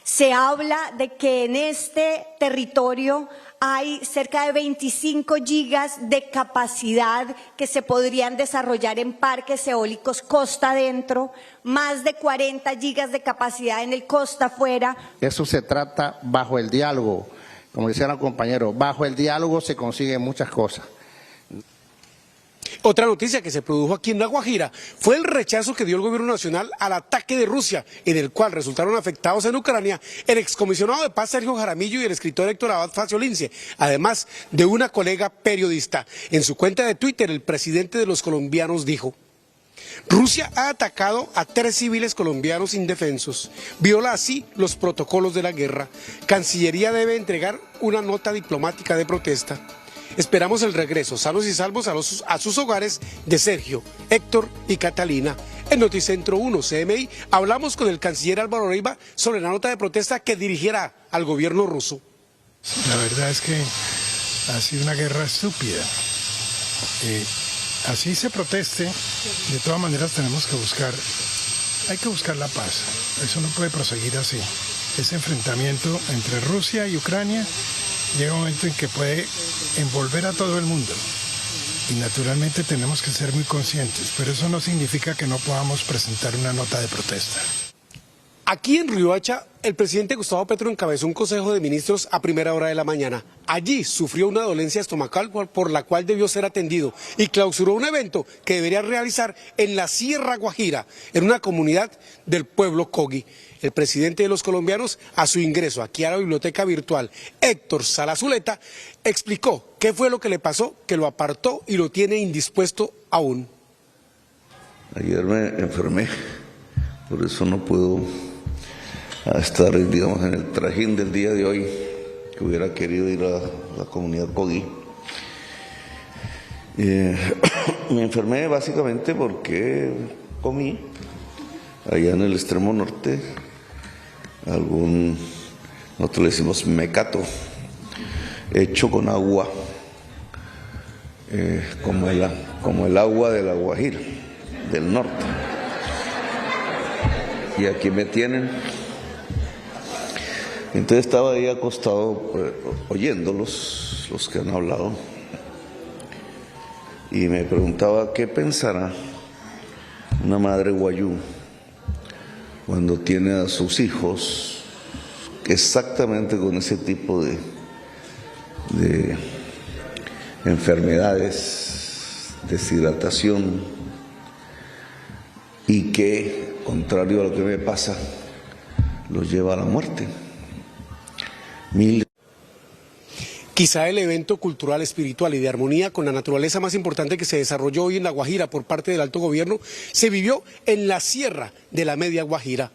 Se habla de que en este territorio hay cerca de 25 gigas de capacidad que se podrían desarrollar en parques eólicos costa adentro, más de 40 gigas de capacidad en el costa afuera. Eso se trata bajo el diálogo, como decían los compañeros, bajo el diálogo se consiguen muchas cosas. Otra noticia que se produjo aquí en La Guajira fue el rechazo que dio el gobierno nacional al ataque de Rusia, en el cual resultaron afectados en Ucrania el excomisionado de paz Sergio Jaramillo y el escritor Héctor Abad Facio Lince, además de una colega periodista. En su cuenta de Twitter, el presidente de los colombianos dijo: Rusia ha atacado a 3 civiles colombianos indefensos, viola así los protocolos de la guerra. Cancillería debe entregar una nota diplomática de protesta. Esperamos el regreso, sanos y salvos, a sus hogares de Sergio, Héctor y Catalina. En Noticentro 1 CMI hablamos con el canciller Álvaro Leiva sobre la nota de protesta que dirigirá al gobierno ruso. La verdad es que ha sido una guerra estúpida. Así se proteste, de todas maneras hay que buscar la paz. Eso no puede proseguir así. Ese enfrentamiento entre Rusia y Ucrania llega un momento en que puede envolver a todo el mundo y naturalmente tenemos que ser muy conscientes, pero eso no significa que no podamos presentar una nota de protesta. Aquí en Riohacha, el presidente Gustavo Petro encabezó un consejo de ministros a primera hora de la mañana. Allí sufrió una dolencia estomacal por la cual debió ser atendido y clausuró un evento que debería realizar en la Sierra Guajira, en una comunidad del pueblo Cogi. El presidente de los colombianos, a su ingreso aquí a la biblioteca virtual, Héctor Salazuleta, explicó qué fue lo que le pasó, que lo apartó y lo tiene indispuesto aún. Ayer me enfermé, por eso no puedo estar, digamos, en el trajín del día de hoy, que hubiera querido ir a la comunidad Cogi. Me enfermé básicamente porque comí allá en el extremo norte nosotros le decimos mecato, hecho con agua, como el agua de La Guajira, del norte. Y aquí me tienen. Entonces estaba ahí acostado oyéndolos, los que han hablado, y me preguntaba qué pensará una madre guayú cuando tiene a sus hijos exactamente con ese tipo de enfermedades, deshidratación, y que, contrario a lo que me pasa, los lleva a la muerte. Quizá el evento cultural, espiritual y de armonía con la naturaleza más importante que se desarrolló hoy en La Guajira por parte del alto gobierno se vivió en la Sierra de la Media Guajira.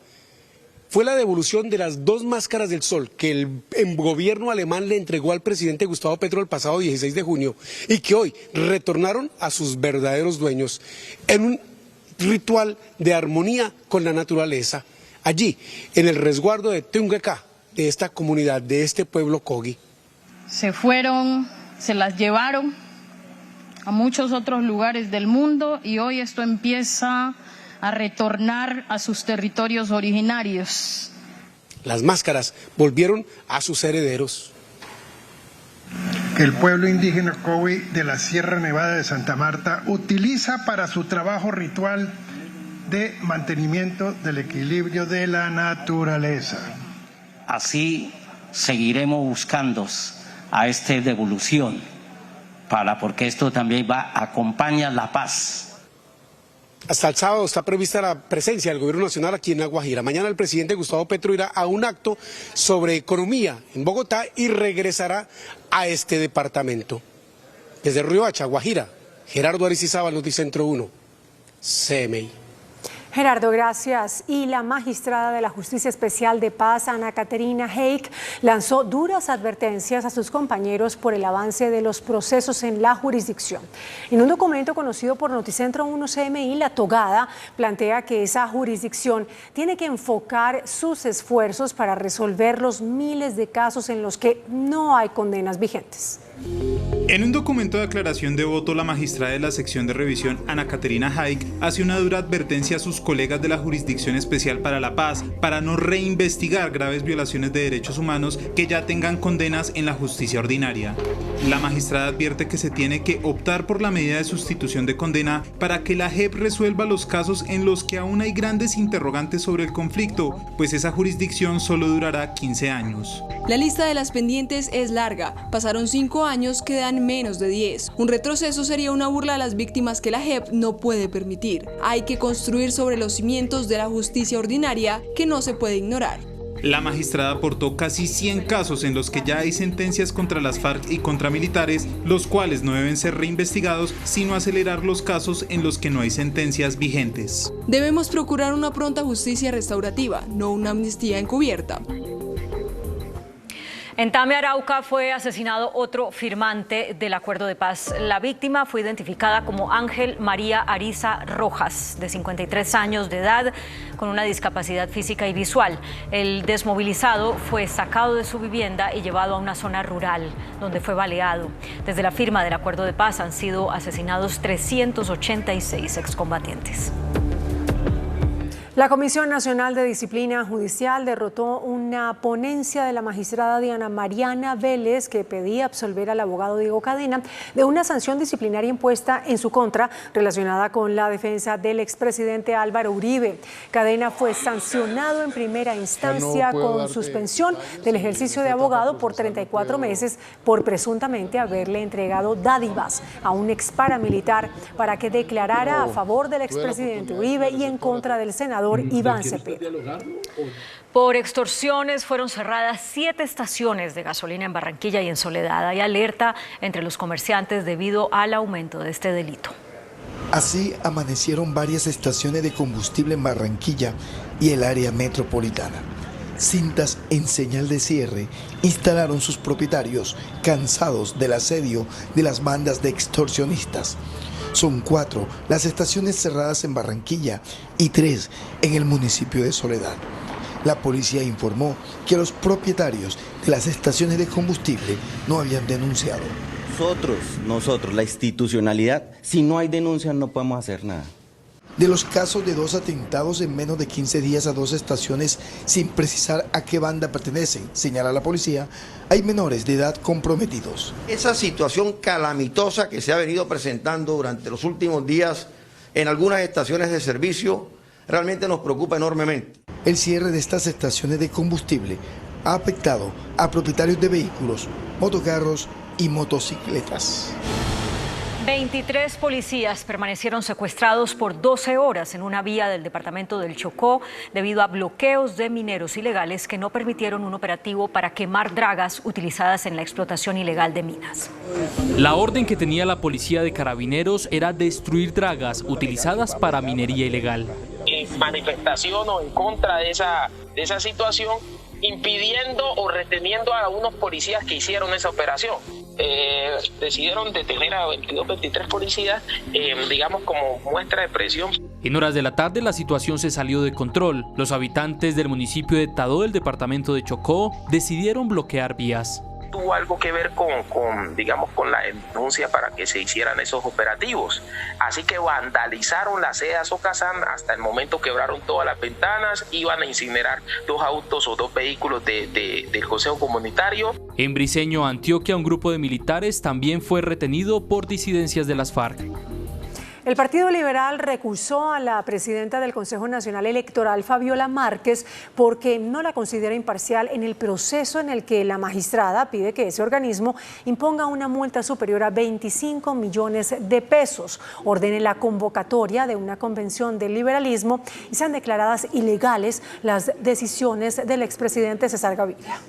Fue la devolución de las 2 máscaras del sol que el gobierno alemán le entregó al presidente Gustavo Petro el pasado 16 de junio y que hoy retornaron a sus verdaderos dueños en un ritual de armonía con la naturaleza, allí en el resguardo de Tunguecá, de esta comunidad, de este pueblo Cogi. Se fueron, se las llevaron a muchos otros lugares del mundo y hoy esto empieza a retornar a sus territorios originarios. Las máscaras volvieron a sus herederos. Que el pueblo indígena Cowi de la Sierra Nevada de Santa Marta utiliza para su trabajo ritual de mantenimiento del equilibrio de la naturaleza. Así seguiremos buscando a esta devolución, porque esto también acompaña la paz. Hasta el sábado está prevista la presencia del Gobierno Nacional aquí en La Guajira. Mañana el presidente Gustavo Petro irá a un acto sobre economía en Bogotá y regresará a este departamento. Desde Riohacha, Guajira, Gerardo Aristizábal, Noticentro 1, CMI. Gerardo, gracias. Y la magistrada de la Justicia Especial de Paz, Ana Caterina Haik, lanzó duras advertencias a sus compañeros por el avance de los procesos en la jurisdicción. En un documento conocido por Noticentro 1 CMI, la togada plantea que esa jurisdicción tiene que enfocar sus esfuerzos para resolver los miles de casos en los que no hay condenas vigentes. En un documento de aclaración de voto, la magistrada de la sección de revisión, Ana Caterina Haik, hace una dura advertencia a sus colegas de la Jurisdicción Especial para la Paz para no reinvestigar graves violaciones de derechos humanos que ya tengan condenas en la justicia ordinaria. La magistrada advierte que se tiene que optar por la medida de sustitución de condena para que la JEP resuelva los casos en los que aún hay grandes interrogantes sobre el conflicto, pues esa jurisdicción solo durará 15 años. La lista de las pendientes es larga. Pasaron 5 años, quedan menos de 10. Un retroceso sería una burla a las víctimas que la JEP no puede permitir. Hay que construir sobre los cimientos de la justicia ordinaria que no se puede ignorar. La magistrada aportó casi 100 casos en los que ya hay sentencias contra las FARC y contra militares, los cuales no deben ser reinvestigados, sino acelerar los casos en los que no hay sentencias vigentes. Debemos procurar una pronta justicia restaurativa, no una amnistía encubierta. En Tame, Arauca, fue asesinado otro firmante del acuerdo de paz. La víctima fue identificada como Ángel María Ariza Rojas, de 53 años de edad, con una discapacidad física y visual. El desmovilizado fue sacado de su vivienda y llevado a una zona rural, donde fue baleado. Desde la firma del acuerdo de paz han sido asesinados 386 excombatientes. La Comisión Nacional de Disciplina Judicial derrotó una ponencia de la magistrada Diana Mariana Vélez que pedía absolver al abogado Diego Cadena de una sanción disciplinaria impuesta en su contra relacionada con la defensa del expresidente Álvaro Uribe. Cadena fue sancionado en primera instancia con suspensión del ejercicio de abogado por 34 meses por presuntamente haberle entregado dádivas a un ex paramilitar para que declarara a favor del expresidente Uribe y en contra del senador Iván Cepeda. Por extorsiones fueron cerradas 7 estaciones de gasolina en Barranquilla y en Soledad. Hay alerta entre los comerciantes debido al aumento de este delito. Así amanecieron varias estaciones de combustible en Barranquilla y el área metropolitana. Cintas en señal de cierre instalaron sus propietarios, cansados del asedio de las bandas de extorsionistas. Son 4 las estaciones cerradas en Barranquilla y 3 en el municipio de Soledad. La policía informó que los propietarios de las estaciones de combustible no habían denunciado. Nosotros, la institucionalidad, si no hay denuncias no podemos hacer nada. De los casos de 2 atentados en menos de 15 días a 2 estaciones sin precisar a qué banda pertenecen, señala la policía, hay menores de edad comprometidos. Esa situación calamitosa que se ha venido presentando durante los últimos días en algunas estaciones de servicio realmente nos preocupa enormemente. El cierre de estas estaciones de combustible ha afectado a propietarios de vehículos, motocarros y motocicletas. 23 policías permanecieron secuestrados por 12 horas en una vía del departamento del Chocó debido a bloqueos de mineros ilegales que no permitieron un operativo para quemar dragas utilizadas en la explotación ilegal de minas. La orden que tenía la policía de Carabineros era destruir dragas utilizadas para minería ilegal. En manifestación o en contra de esa situación, impidiendo o reteniendo a unos policías que hicieron esa operación. Decidieron detener a 23 policías, digamos, como muestra de presión. En horas de la tarde la situación se salió de control. Los habitantes del municipio de Tadó, del departamento de Chocó, decidieron bloquear vías. tuvo algo que ver con la denuncia para que se hicieran esos operativos. Así que vandalizaron la sede de Azokazán, hasta el momento quebraron todas las ventanas, iban a incinerar 2 autos o 2 vehículos del Consejo Comunitario. En Briceño, Antioquia, un grupo de militares también fue retenido por disidencias de las FARC. El Partido Liberal recusó a la presidenta del Consejo Nacional Electoral, Fabiola Márquez, porque no la considera imparcial en el proceso en el que la magistrada pide que ese organismo imponga una multa superior a 25 millones de pesos, ordene la convocatoria de una convención del liberalismo y sean declaradas ilegales las decisiones del expresidente César Gaviria.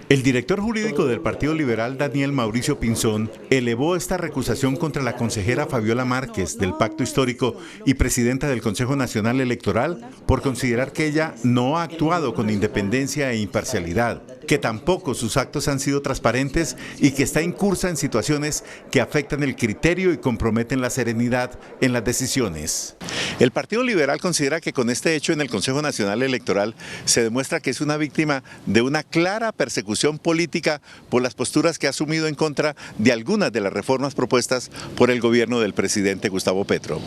El director jurídico del Partido Liberal, Daniel Mauricio Pinzón, elevó esta recusación contra la consejera Fabiola Márquez del Pacto Histórico y presidenta del Consejo Nacional Electoral por considerar que ella no ha actuado con independencia e imparcialidad, que tampoco sus actos han sido transparentes y que está incursa en situaciones que afectan el criterio y comprometen la serenidad en las decisiones. El Partido Liberal considera que con este hecho en el Consejo Nacional Electoral se demuestra que es una víctima de una clara persecución política por las posturas que ha asumido en contra de algunas de las reformas propuestas por el gobierno del presidente Gustavo Petro.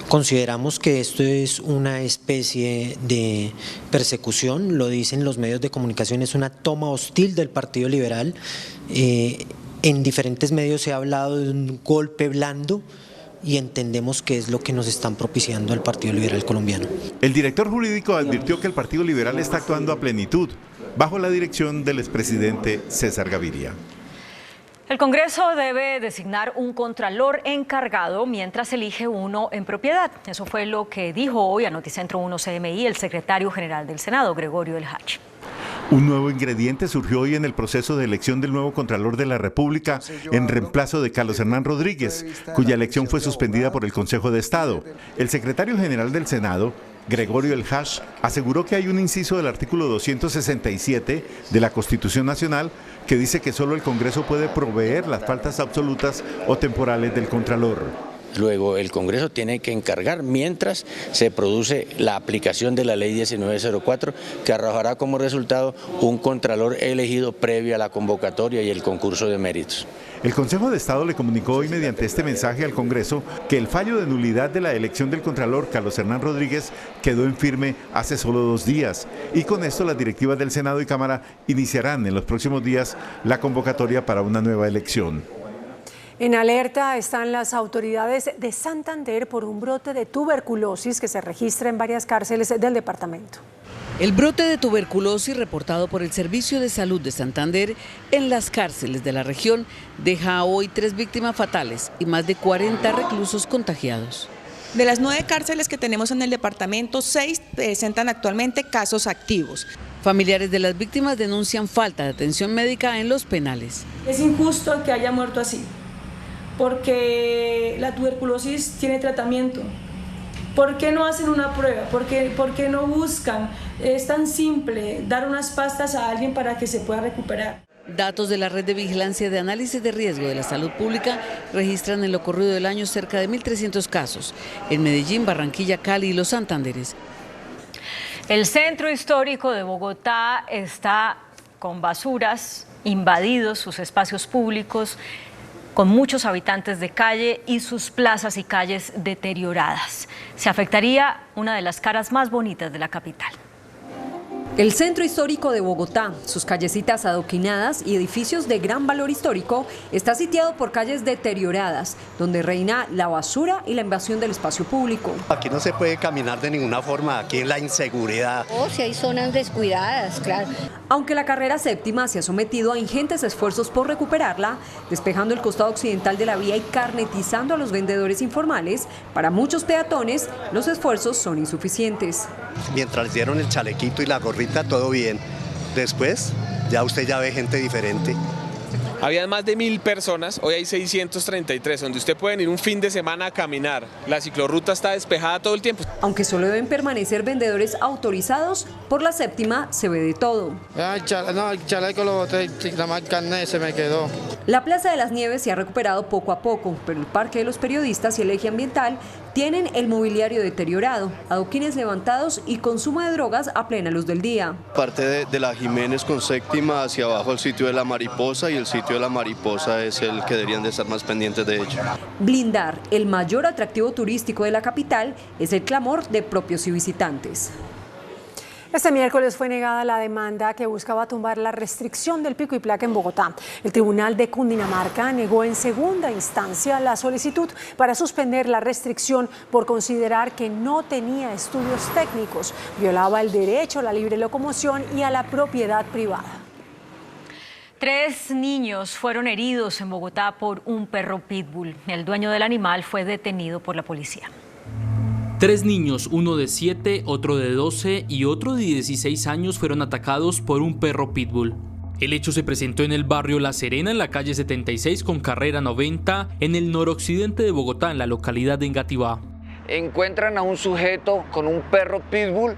Consideramos que esto es una especie de persecución, lo dicen los medios de comunicación, es una toma hostil del Partido Liberal. En diferentes medios se ha hablado de un golpe blando y entendemos que es lo que nos están propiciando el Partido Liberal colombiano. El director jurídico advirtió que el Partido Liberal está actuando a plenitud, bajo la dirección del expresidente César Gaviria. El Congreso debe designar un contralor encargado mientras elige uno en propiedad. Eso fue lo que dijo hoy a Noticentro 1 CMI el secretario general del Senado, Gregorio El Hach. Un nuevo ingrediente surgió hoy en el proceso de elección del nuevo Contralor de la República en reemplazo de Carlos Hernán Rodríguez, cuya elección fue suspendida por el Consejo de Estado. El secretario general del Senado, Gregorio El Hach, aseguró que hay un inciso del artículo 267 de la Constitución Nacional que dice que solo el Congreso puede proveer las faltas absolutas o temporales del Contralor. Luego el Congreso tiene que encargar mientras se produce la aplicación de la ley 1904 que arrojará como resultado un contralor elegido previo a la convocatoria y el concurso de méritos. El Consejo de Estado le comunicó hoy mediante este mensaje al Congreso que el fallo de nulidad de la elección del Contralor Carlos Hernán Rodríguez quedó en firme hace solo 2 días y con esto las directivas del Senado y Cámara iniciarán en los próximos días la convocatoria para una nueva elección. En alerta están las autoridades de Santander por un brote de tuberculosis que se registra en varias cárceles del departamento. El brote de tuberculosis reportado por el Servicio de Salud de Santander en las cárceles de la región deja hoy 3 víctimas fatales y más de 40 reclusos contagiados. De las 9 cárceles que tenemos en el departamento, 6 presentan actualmente casos activos. Familiares de las víctimas denuncian falta de atención médica en los penales. Es injusto que haya muerto así, porque la tuberculosis tiene tratamiento. ¿Por qué no hacen una prueba? ¿Por qué no buscan? Es tan simple dar unas pastas a alguien para que se pueda recuperar. Datos de la Red de Vigilancia de Análisis de Riesgo de la Salud Pública registran en lo corrido del año cerca de 1.300 casos en Medellín, Barranquilla, Cali y los Santanderes. El centro histórico de Bogotá está con basuras, invadidos sus espacios públicos, con muchos habitantes de calle y sus plazas y calles deterioradas. Se afectaría una de las caras más bonitas de la capital. El centro histórico de Bogotá, sus callecitas adoquinadas y edificios de gran valor histórico, está sitiado por calles deterioradas, donde reina la basura y la invasión del espacio público. Aquí no se puede caminar de ninguna forma, aquí es la inseguridad. Si hay zonas descuidadas, claro. Aunque la carrera séptima se ha sometido a ingentes esfuerzos por recuperarla, despejando el costado occidental de la vía y carnetizando a los vendedores informales, para muchos peatones los esfuerzos son insuficientes. Mientras dieron el chalequito y la gorrita, todo bien. Después, ya usted ya ve gente diferente. Habían más de 1000 personas, hoy hay 633, donde usted puede ir un fin de semana a caminar. La ciclorruta está despejada todo el tiempo. Aunque solo deben permanecer vendedores autorizados, por la séptima se ve de todo. El chaleco lo boté, la más carne se me quedó. La Plaza de las Nieves se ha recuperado poco a poco, pero el Parque de los Periodistas y el Eje Ambiental Tienen el mobiliario deteriorado, adoquines levantados y consumo de drogas a plena luz del día. Parte de la Jiménez con Séptima hacia abajo el sitio de la Mariposa, y el sitio de la Mariposa es el que deberían de estar más pendientes de ello. Blindar el mayor atractivo turístico de la capital es el clamor de propios y visitantes. Este miércoles fue negada la demanda que buscaba tumbar la restricción del pico y placa en Bogotá. El Tribunal de Cundinamarca negó en segunda instancia la solicitud para suspender la restricción por considerar que no tenía estudios técnicos, violaba el derecho a la libre locomoción y a la propiedad privada. 3 niños fueron heridos en Bogotá por un perro pitbull. El dueño del animal fue detenido por la policía. 3 niños, uno de 7, otro de 12 y otro de 16 años fueron atacados por un perro pitbull. El hecho se presentó en el barrio La Serena, en la calle 76 con carrera 90, en el noroccidente de Bogotá, en la localidad de Engativá. Encuentran a un sujeto con un perro pitbull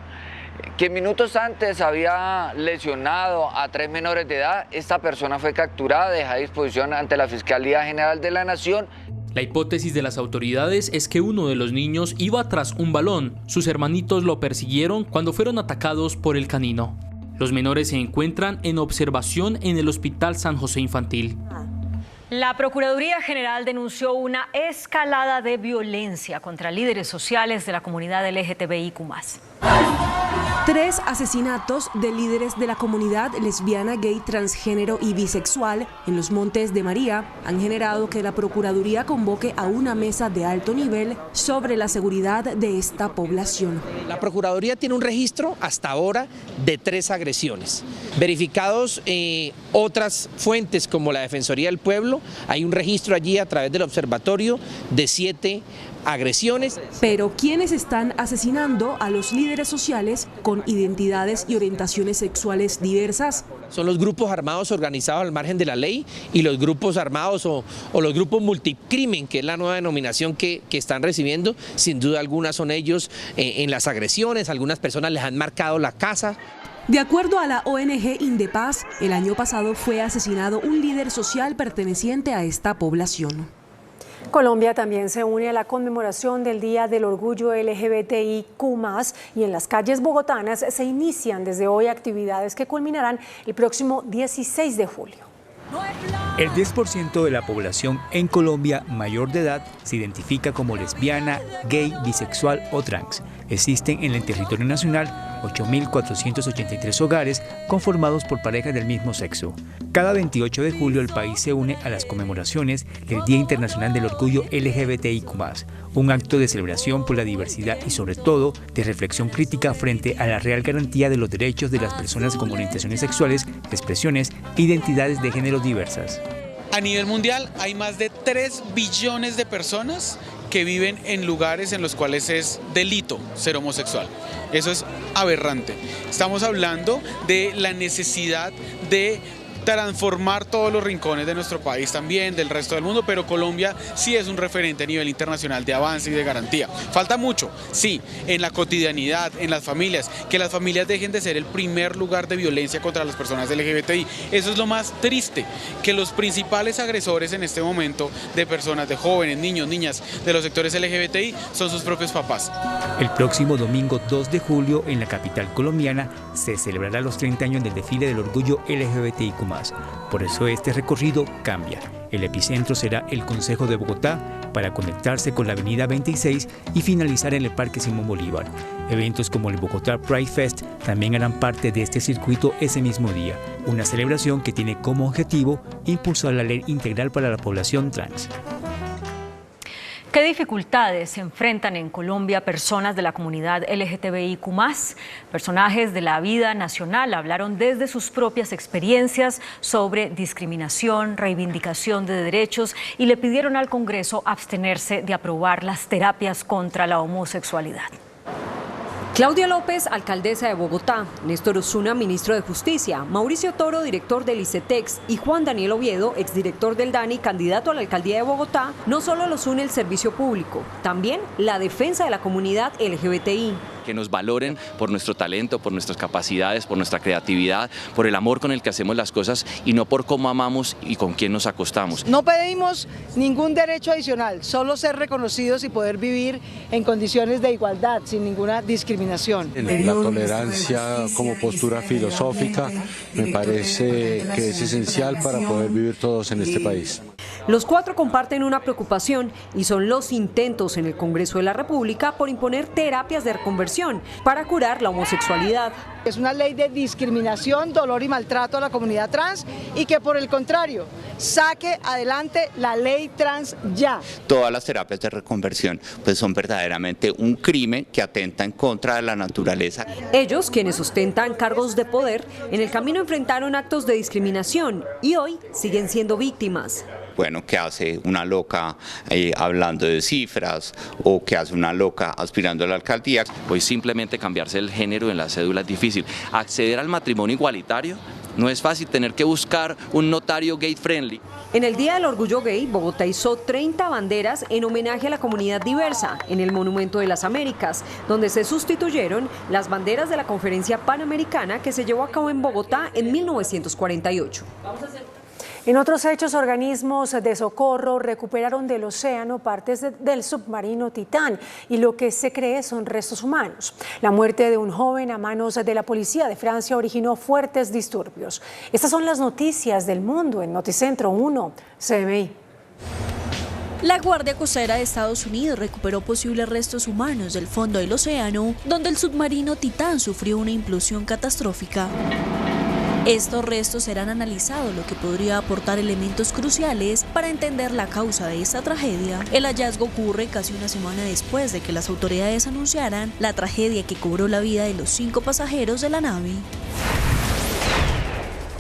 que minutos antes había lesionado a 3 menores de edad. Esta persona fue capturada, dejada a disposición ante la Fiscalía General de la Nación. La hipótesis de las autoridades es que uno de los niños iba tras un balón. Sus hermanitos lo persiguieron cuando fueron atacados por el canino. Los menores se encuentran en observación en el Hospital San José Infantil. La Procuraduría General denunció una escalada de violencia contra líderes sociales de la comunidad LGTBIQ+. 3 asesinatos de líderes de la comunidad lesbiana, gay, transgénero y bisexual en los Montes de María han generado que la Procuraduría convoque a una mesa de alto nivel sobre la seguridad de esta población. La Procuraduría tiene un registro hasta ahora de 3 agresiones. Verificados otras fuentes como la Defensoría del Pueblo, hay un registro allí a través del observatorio de 7 agresiones. Pero ¿quiénes están asesinando a los líderes sociales con identidades y orientaciones sexuales diversas? Son los grupos armados organizados al margen de la ley y los grupos armados o los grupos multicrimen, que es la nueva denominación que están recibiendo. Sin duda alguna son ellos en las agresiones, algunas personas les han marcado la casa. De acuerdo a la ONG Indepaz, el año pasado fue asesinado un líder social perteneciente a esta población. Colombia también se une a la conmemoración del Día del Orgullo LGBTIQ+, y en las calles bogotanas se inician desde hoy actividades que culminarán el próximo 16 de julio. El 10% de la población en Colombia mayor de edad se identifica como lesbiana, gay, bisexual o trans. Existen en el territorio nacional 8.483 hogares conformados por parejas del mismo sexo. Cada 28 de julio el país se une a las conmemoraciones del Día Internacional del Orgullo LGBTIQ+, un acto de celebración por la diversidad y sobre todo de reflexión crítica frente a la real garantía de los derechos de las personas con orientaciones sexuales, expresiones e identidades de género diversas. A nivel mundial hay más de 3 billones de personas que viven en lugares en los cuales es delito ser homosexual. Eso es aberrante. Estamos hablando de la necesidad de transformar todos los rincones de nuestro país también, del resto del mundo, pero Colombia sí es un referente a nivel internacional de avance y de garantía. Falta mucho, sí, en la cotidianidad, en las familias, que las familias dejen de ser el primer lugar de violencia contra las personas LGBTI. Eso es lo más triste, que los principales agresores en este momento de personas, de jóvenes, niños, niñas, de los sectores LGBTI, son sus propios papás. El próximo domingo 2 de julio en la capital colombiana se celebrará los 30 años del desfile del orgullo LGBTIQ+. Por eso este recorrido cambia. El epicentro será el Consejo de Bogotá para conectarse con la avenida 26 y finalizar en el Parque Simón Bolívar. Eventos como el Bogotá Pride Fest también harán parte de este circuito ese mismo día, una celebración que tiene como objetivo impulsar la ley integral para la población trans. ¿Qué dificultades se enfrentan en Colombia personas de la comunidad LGTBIQ+? Personajes de la vida nacional hablaron desde sus propias experiencias sobre discriminación, reivindicación de derechos y le pidieron al Congreso abstenerse de aprobar las terapias contra la homosexualidad. Claudia López, alcaldesa de Bogotá, Néstor Osuna, ministro de Justicia, Mauricio Toro, director del ICETEX, y Juan Daniel Oviedo, exdirector del DANI, candidato a la alcaldía de Bogotá, no solo los une el servicio público, también la defensa de la comunidad LGBTI. que nos valoren por nuestro talento, por nuestras capacidades, por nuestra creatividad, por el amor con el que hacemos las cosas y no por cómo amamos y con quién nos acostamos. No pedimos ningún derecho adicional, solo ser reconocidos y poder vivir en condiciones de igualdad, sin ninguna discriminación. La tolerancia como postura filosófica me parece que es esencial para poder vivir todos en este país. Los cuatro comparten una preocupación y son los intentos en el Congreso de la República por imponer terapias de reconversión para curar la homosexualidad. Es una ley de discriminación, dolor y maltrato a la comunidad trans y que por el contrario saque adelante la ley trans ya. Todas las terapias de reconversión pues son verdaderamente un crimen que atenta en contra de la naturaleza. Ellos, quienes ostentan cargos de poder, en el camino enfrentaron actos de discriminación y hoy siguen siendo víctimas. Bueno, ¿qué hace una loca hablando de cifras o qué hace una loca aspirando a la alcaldía? Pues simplemente cambiarse el género en la cédula es difícil. Acceder al matrimonio igualitario no es fácil, tener que buscar un notario gay friendly. En el Día del Orgullo Gay, Bogotá izó 30 banderas en homenaje a la comunidad diversa en el Monumento de las Américas, donde se sustituyeron las banderas de la Conferencia Panamericana que se llevó a cabo en Bogotá en 1948. En otros hechos, organismos de socorro recuperaron del océano partes del submarino Titán y lo que se cree son restos humanos. La muerte de un joven a manos de la policía de Francia originó fuertes disturbios. Estas son las noticias del mundo en Noticentro 1 CMI. La Guardia Costera de Estados Unidos recuperó posibles restos humanos del fondo del océano, donde el submarino Titán sufrió una implosión catastrófica. Estos restos serán analizados, lo que podría aportar elementos cruciales para entender la causa de esta tragedia. El hallazgo ocurre casi una semana después de que las autoridades anunciaran la tragedia que cobró la vida de los 5 pasajeros de la nave.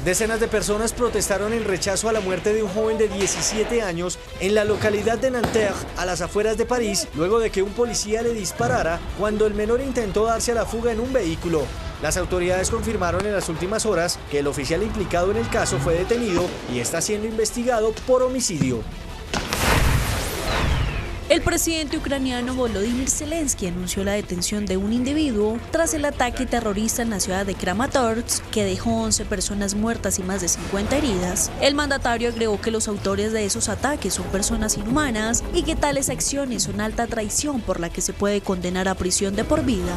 Decenas de personas protestaron en rechazo a la muerte de un joven de 17 años en la localidad de Nanterre, a las afueras de París, luego de que un policía le disparara cuando el menor intentó darse a la fuga en un vehículo. Las autoridades confirmaron en las últimas horas que el oficial implicado en el caso fue detenido y está siendo investigado por homicidio. El presidente ucraniano Volodymyr Zelensky anunció la detención de un individuo tras el ataque terrorista en la ciudad de Kramatorsk, que dejó 11 personas muertas y más de 50 heridas. El mandatario agregó que los autores de esos ataques son personas inhumanas y que tales acciones son alta traición por la que se puede condenar a prisión de por vida.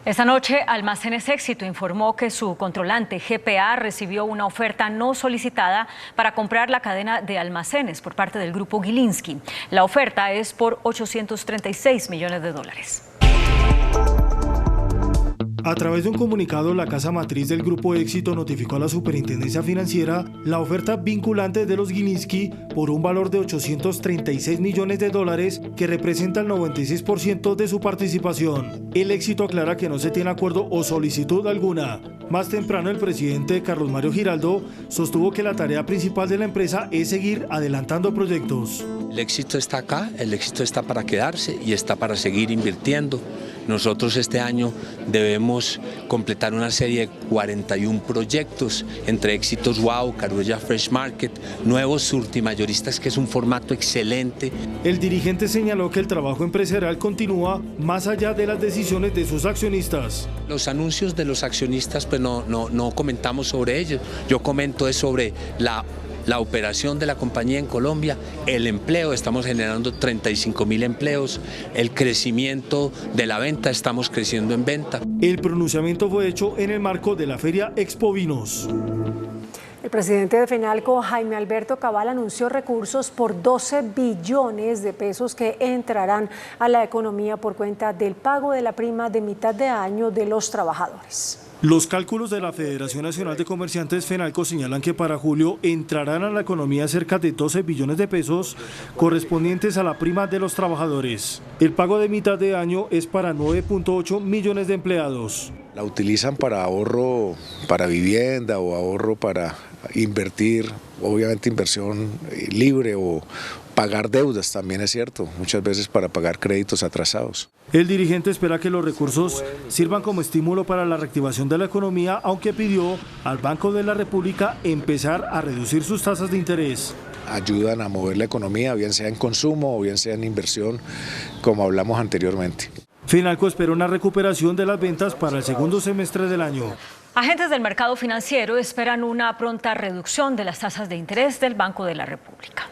Esta noche, Almacenes Éxito informó que su controlante GPA recibió una oferta no solicitada para comprar la cadena de almacenes por parte del grupo Gilinski. La oferta es por $836 millones. A través de un comunicado, la casa matriz del Grupo Éxito notificó a la Superintendencia Financiera la oferta vinculante de los Gilinski por un valor de $836 millones que representa el 96% de su participación. El Éxito aclara que no se tiene acuerdo o solicitud alguna. Más temprano, el presidente Carlos Mario Giraldo sostuvo que la tarea principal de la empresa es seguir adelantando proyectos. El éxito está acá, el éxito está para quedarse y está para seguir invirtiendo. Nosotros este año debemos completar una serie de 41 proyectos, entre Éxitos Wow, Carulla Fresh Market, nuevos surtimayoristas, que es un formato excelente. El dirigente señaló que el trabajo empresarial continúa más allá de las decisiones de sus accionistas. Los anuncios de los accionistas pues no comentamos sobre ellos, yo comento es sobre la operación de la compañía en Colombia, el empleo, estamos generando 35.000 empleos, el crecimiento de la venta, estamos creciendo en venta. El pronunciamiento fue hecho en el marco de la Feria Expo Vinos. El presidente de FENALCO, Jaime Alberto Cabal, anunció recursos por 12 billones de pesos que entrarán a la economía por cuenta del pago de la prima de mitad de año de los trabajadores. Los cálculos de la Federación Nacional de Comerciantes FENALCO señalan que para julio entrarán a la economía cerca de 12 billones de pesos correspondientes a la prima de los trabajadores. El pago de mitad de año es para 9.8 millones de empleados. La utilizan para ahorro para vivienda o ahorro para invertir, obviamente inversión libre o pagar deudas, también es cierto, muchas veces para pagar créditos atrasados. El dirigente espera que los recursos sirvan como estímulo para la reactivación de la economía, aunque pidió al Banco de la República empezar a reducir sus tasas de interés. ayudan a mover la economía, bien sea en consumo o bien sea en inversión, como hablamos anteriormente. Fenalco espera una recuperación de las ventas para el segundo semestre del año. Agentes del mercado financiero esperan una pronta reducción de las tasas de interés del Banco de la República.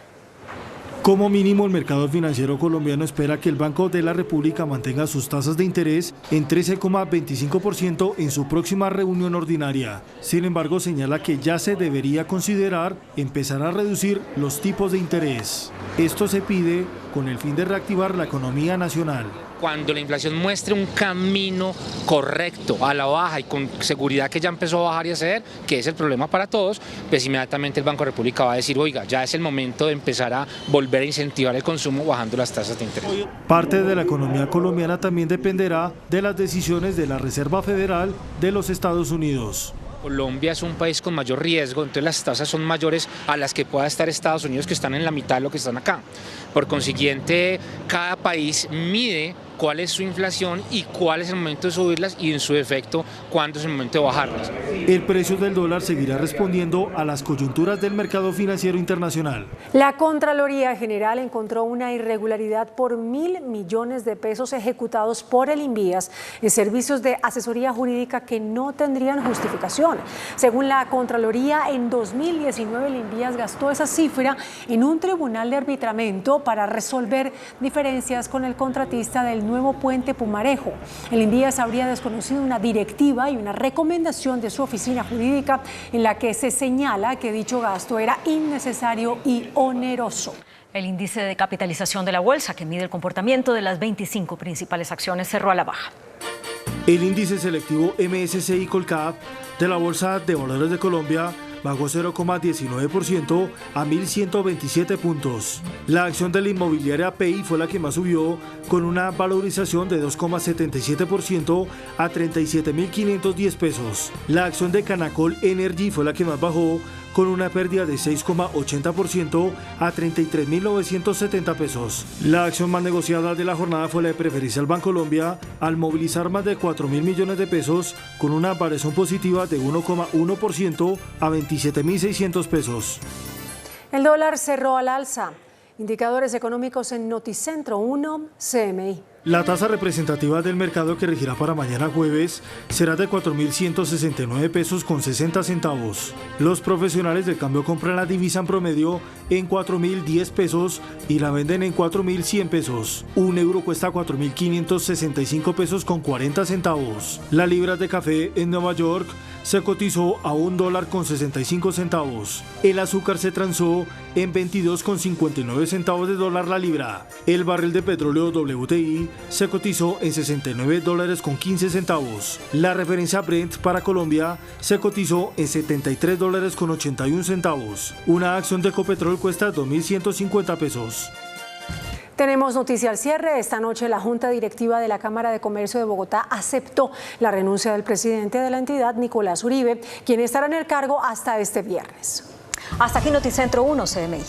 Como mínimo, el mercado financiero colombiano espera que el Banco de la República mantenga sus tasas de interés en 13,25% en su próxima reunión ordinaria. Sin embargo, señala que ya se debería considerar empezar a reducir los tipos de interés. Esto se pide con el fin de reactivar la economía nacional. Cuando la inflación muestre un camino correcto a la baja y con seguridad que ya empezó a bajar y a ceder, que es el problema para todos, pues inmediatamente el Banco de la República va a decir, oiga, ya es el momento de empezar a volver a incentivar el consumo bajando las tasas de interés. Parte de la economía colombiana también dependerá de las decisiones de la Reserva Federal de los Estados Unidos. Colombia es un país con mayor riesgo, entonces las tasas son mayores a las que pueda estar Estados Unidos, que están en la mitad de lo que están acá. Por consiguiente, cada país mide cuál es su inflación y cuál es el momento de subirlas y en su defecto cuándo es el momento de bajarlas. El precio del dólar seguirá respondiendo a las coyunturas del mercado financiero internacional. La Contraloría General encontró una irregularidad por 1.000 millones de pesos ejecutados por el Invías en servicios de asesoría jurídica que no tendrían justificación. Según la Contraloría, en 2019 el Invías gastó esa cifra en un tribunal de arbitramiento para resolver diferencias con el contratista del nuevo puente Pumarejo. El Invías habría desconocido una directiva y una recomendación de su oficina jurídica en la que se señala que dicho gasto era innecesario y oneroso. El índice de capitalización de la bolsa, que mide el comportamiento de las 25 principales acciones, cerró a la baja. El índice selectivo MSCI Colcap de la Bolsa de Valores de Colombia bajó 0,19% a 1.127 puntos. La acción de la inmobiliaria PEI fue la que más subió, con una valorización de 2,77% a 37.510 pesos. La acción de Canacol Energy fue la que más bajó, con una pérdida de 6,80% a 33.970 pesos. La acción más negociada de la jornada fue la de Preferencial Bancolombia, al movilizar más de 4.000 millones de pesos, con una variación positiva de 1,1% a 27.600 pesos. El dólar cerró al alza. Indicadores económicos en Noticentro 1 CMI. La tasa representativa del mercado que regirá para mañana jueves será de 4.169 pesos con 60 centavos. Los profesionales del cambio compran la divisa en promedio en 4.010 pesos y la venden en 4.100 pesos. Un euro cuesta 4.565 pesos con 40 centavos. La libra de café en Nueva York se cotizó a $1 con 65 centavos. El azúcar se transó en 22,59 centavos de dólar la libra. El barril de petróleo WTI se cotizó en $69 con 15 centavos. La referencia Brent para Colombia se cotizó en $73 con 81 centavos. Una acción de Ecopetrol cuesta 2.150 pesos. Tenemos noticia al cierre. Esta noche la Junta Directiva de la Cámara de Comercio de Bogotá aceptó la renuncia del presidente de la entidad, Nicolás Uribe, quien estará en el cargo hasta este viernes. Hasta aquí Noticentro 1 CMI.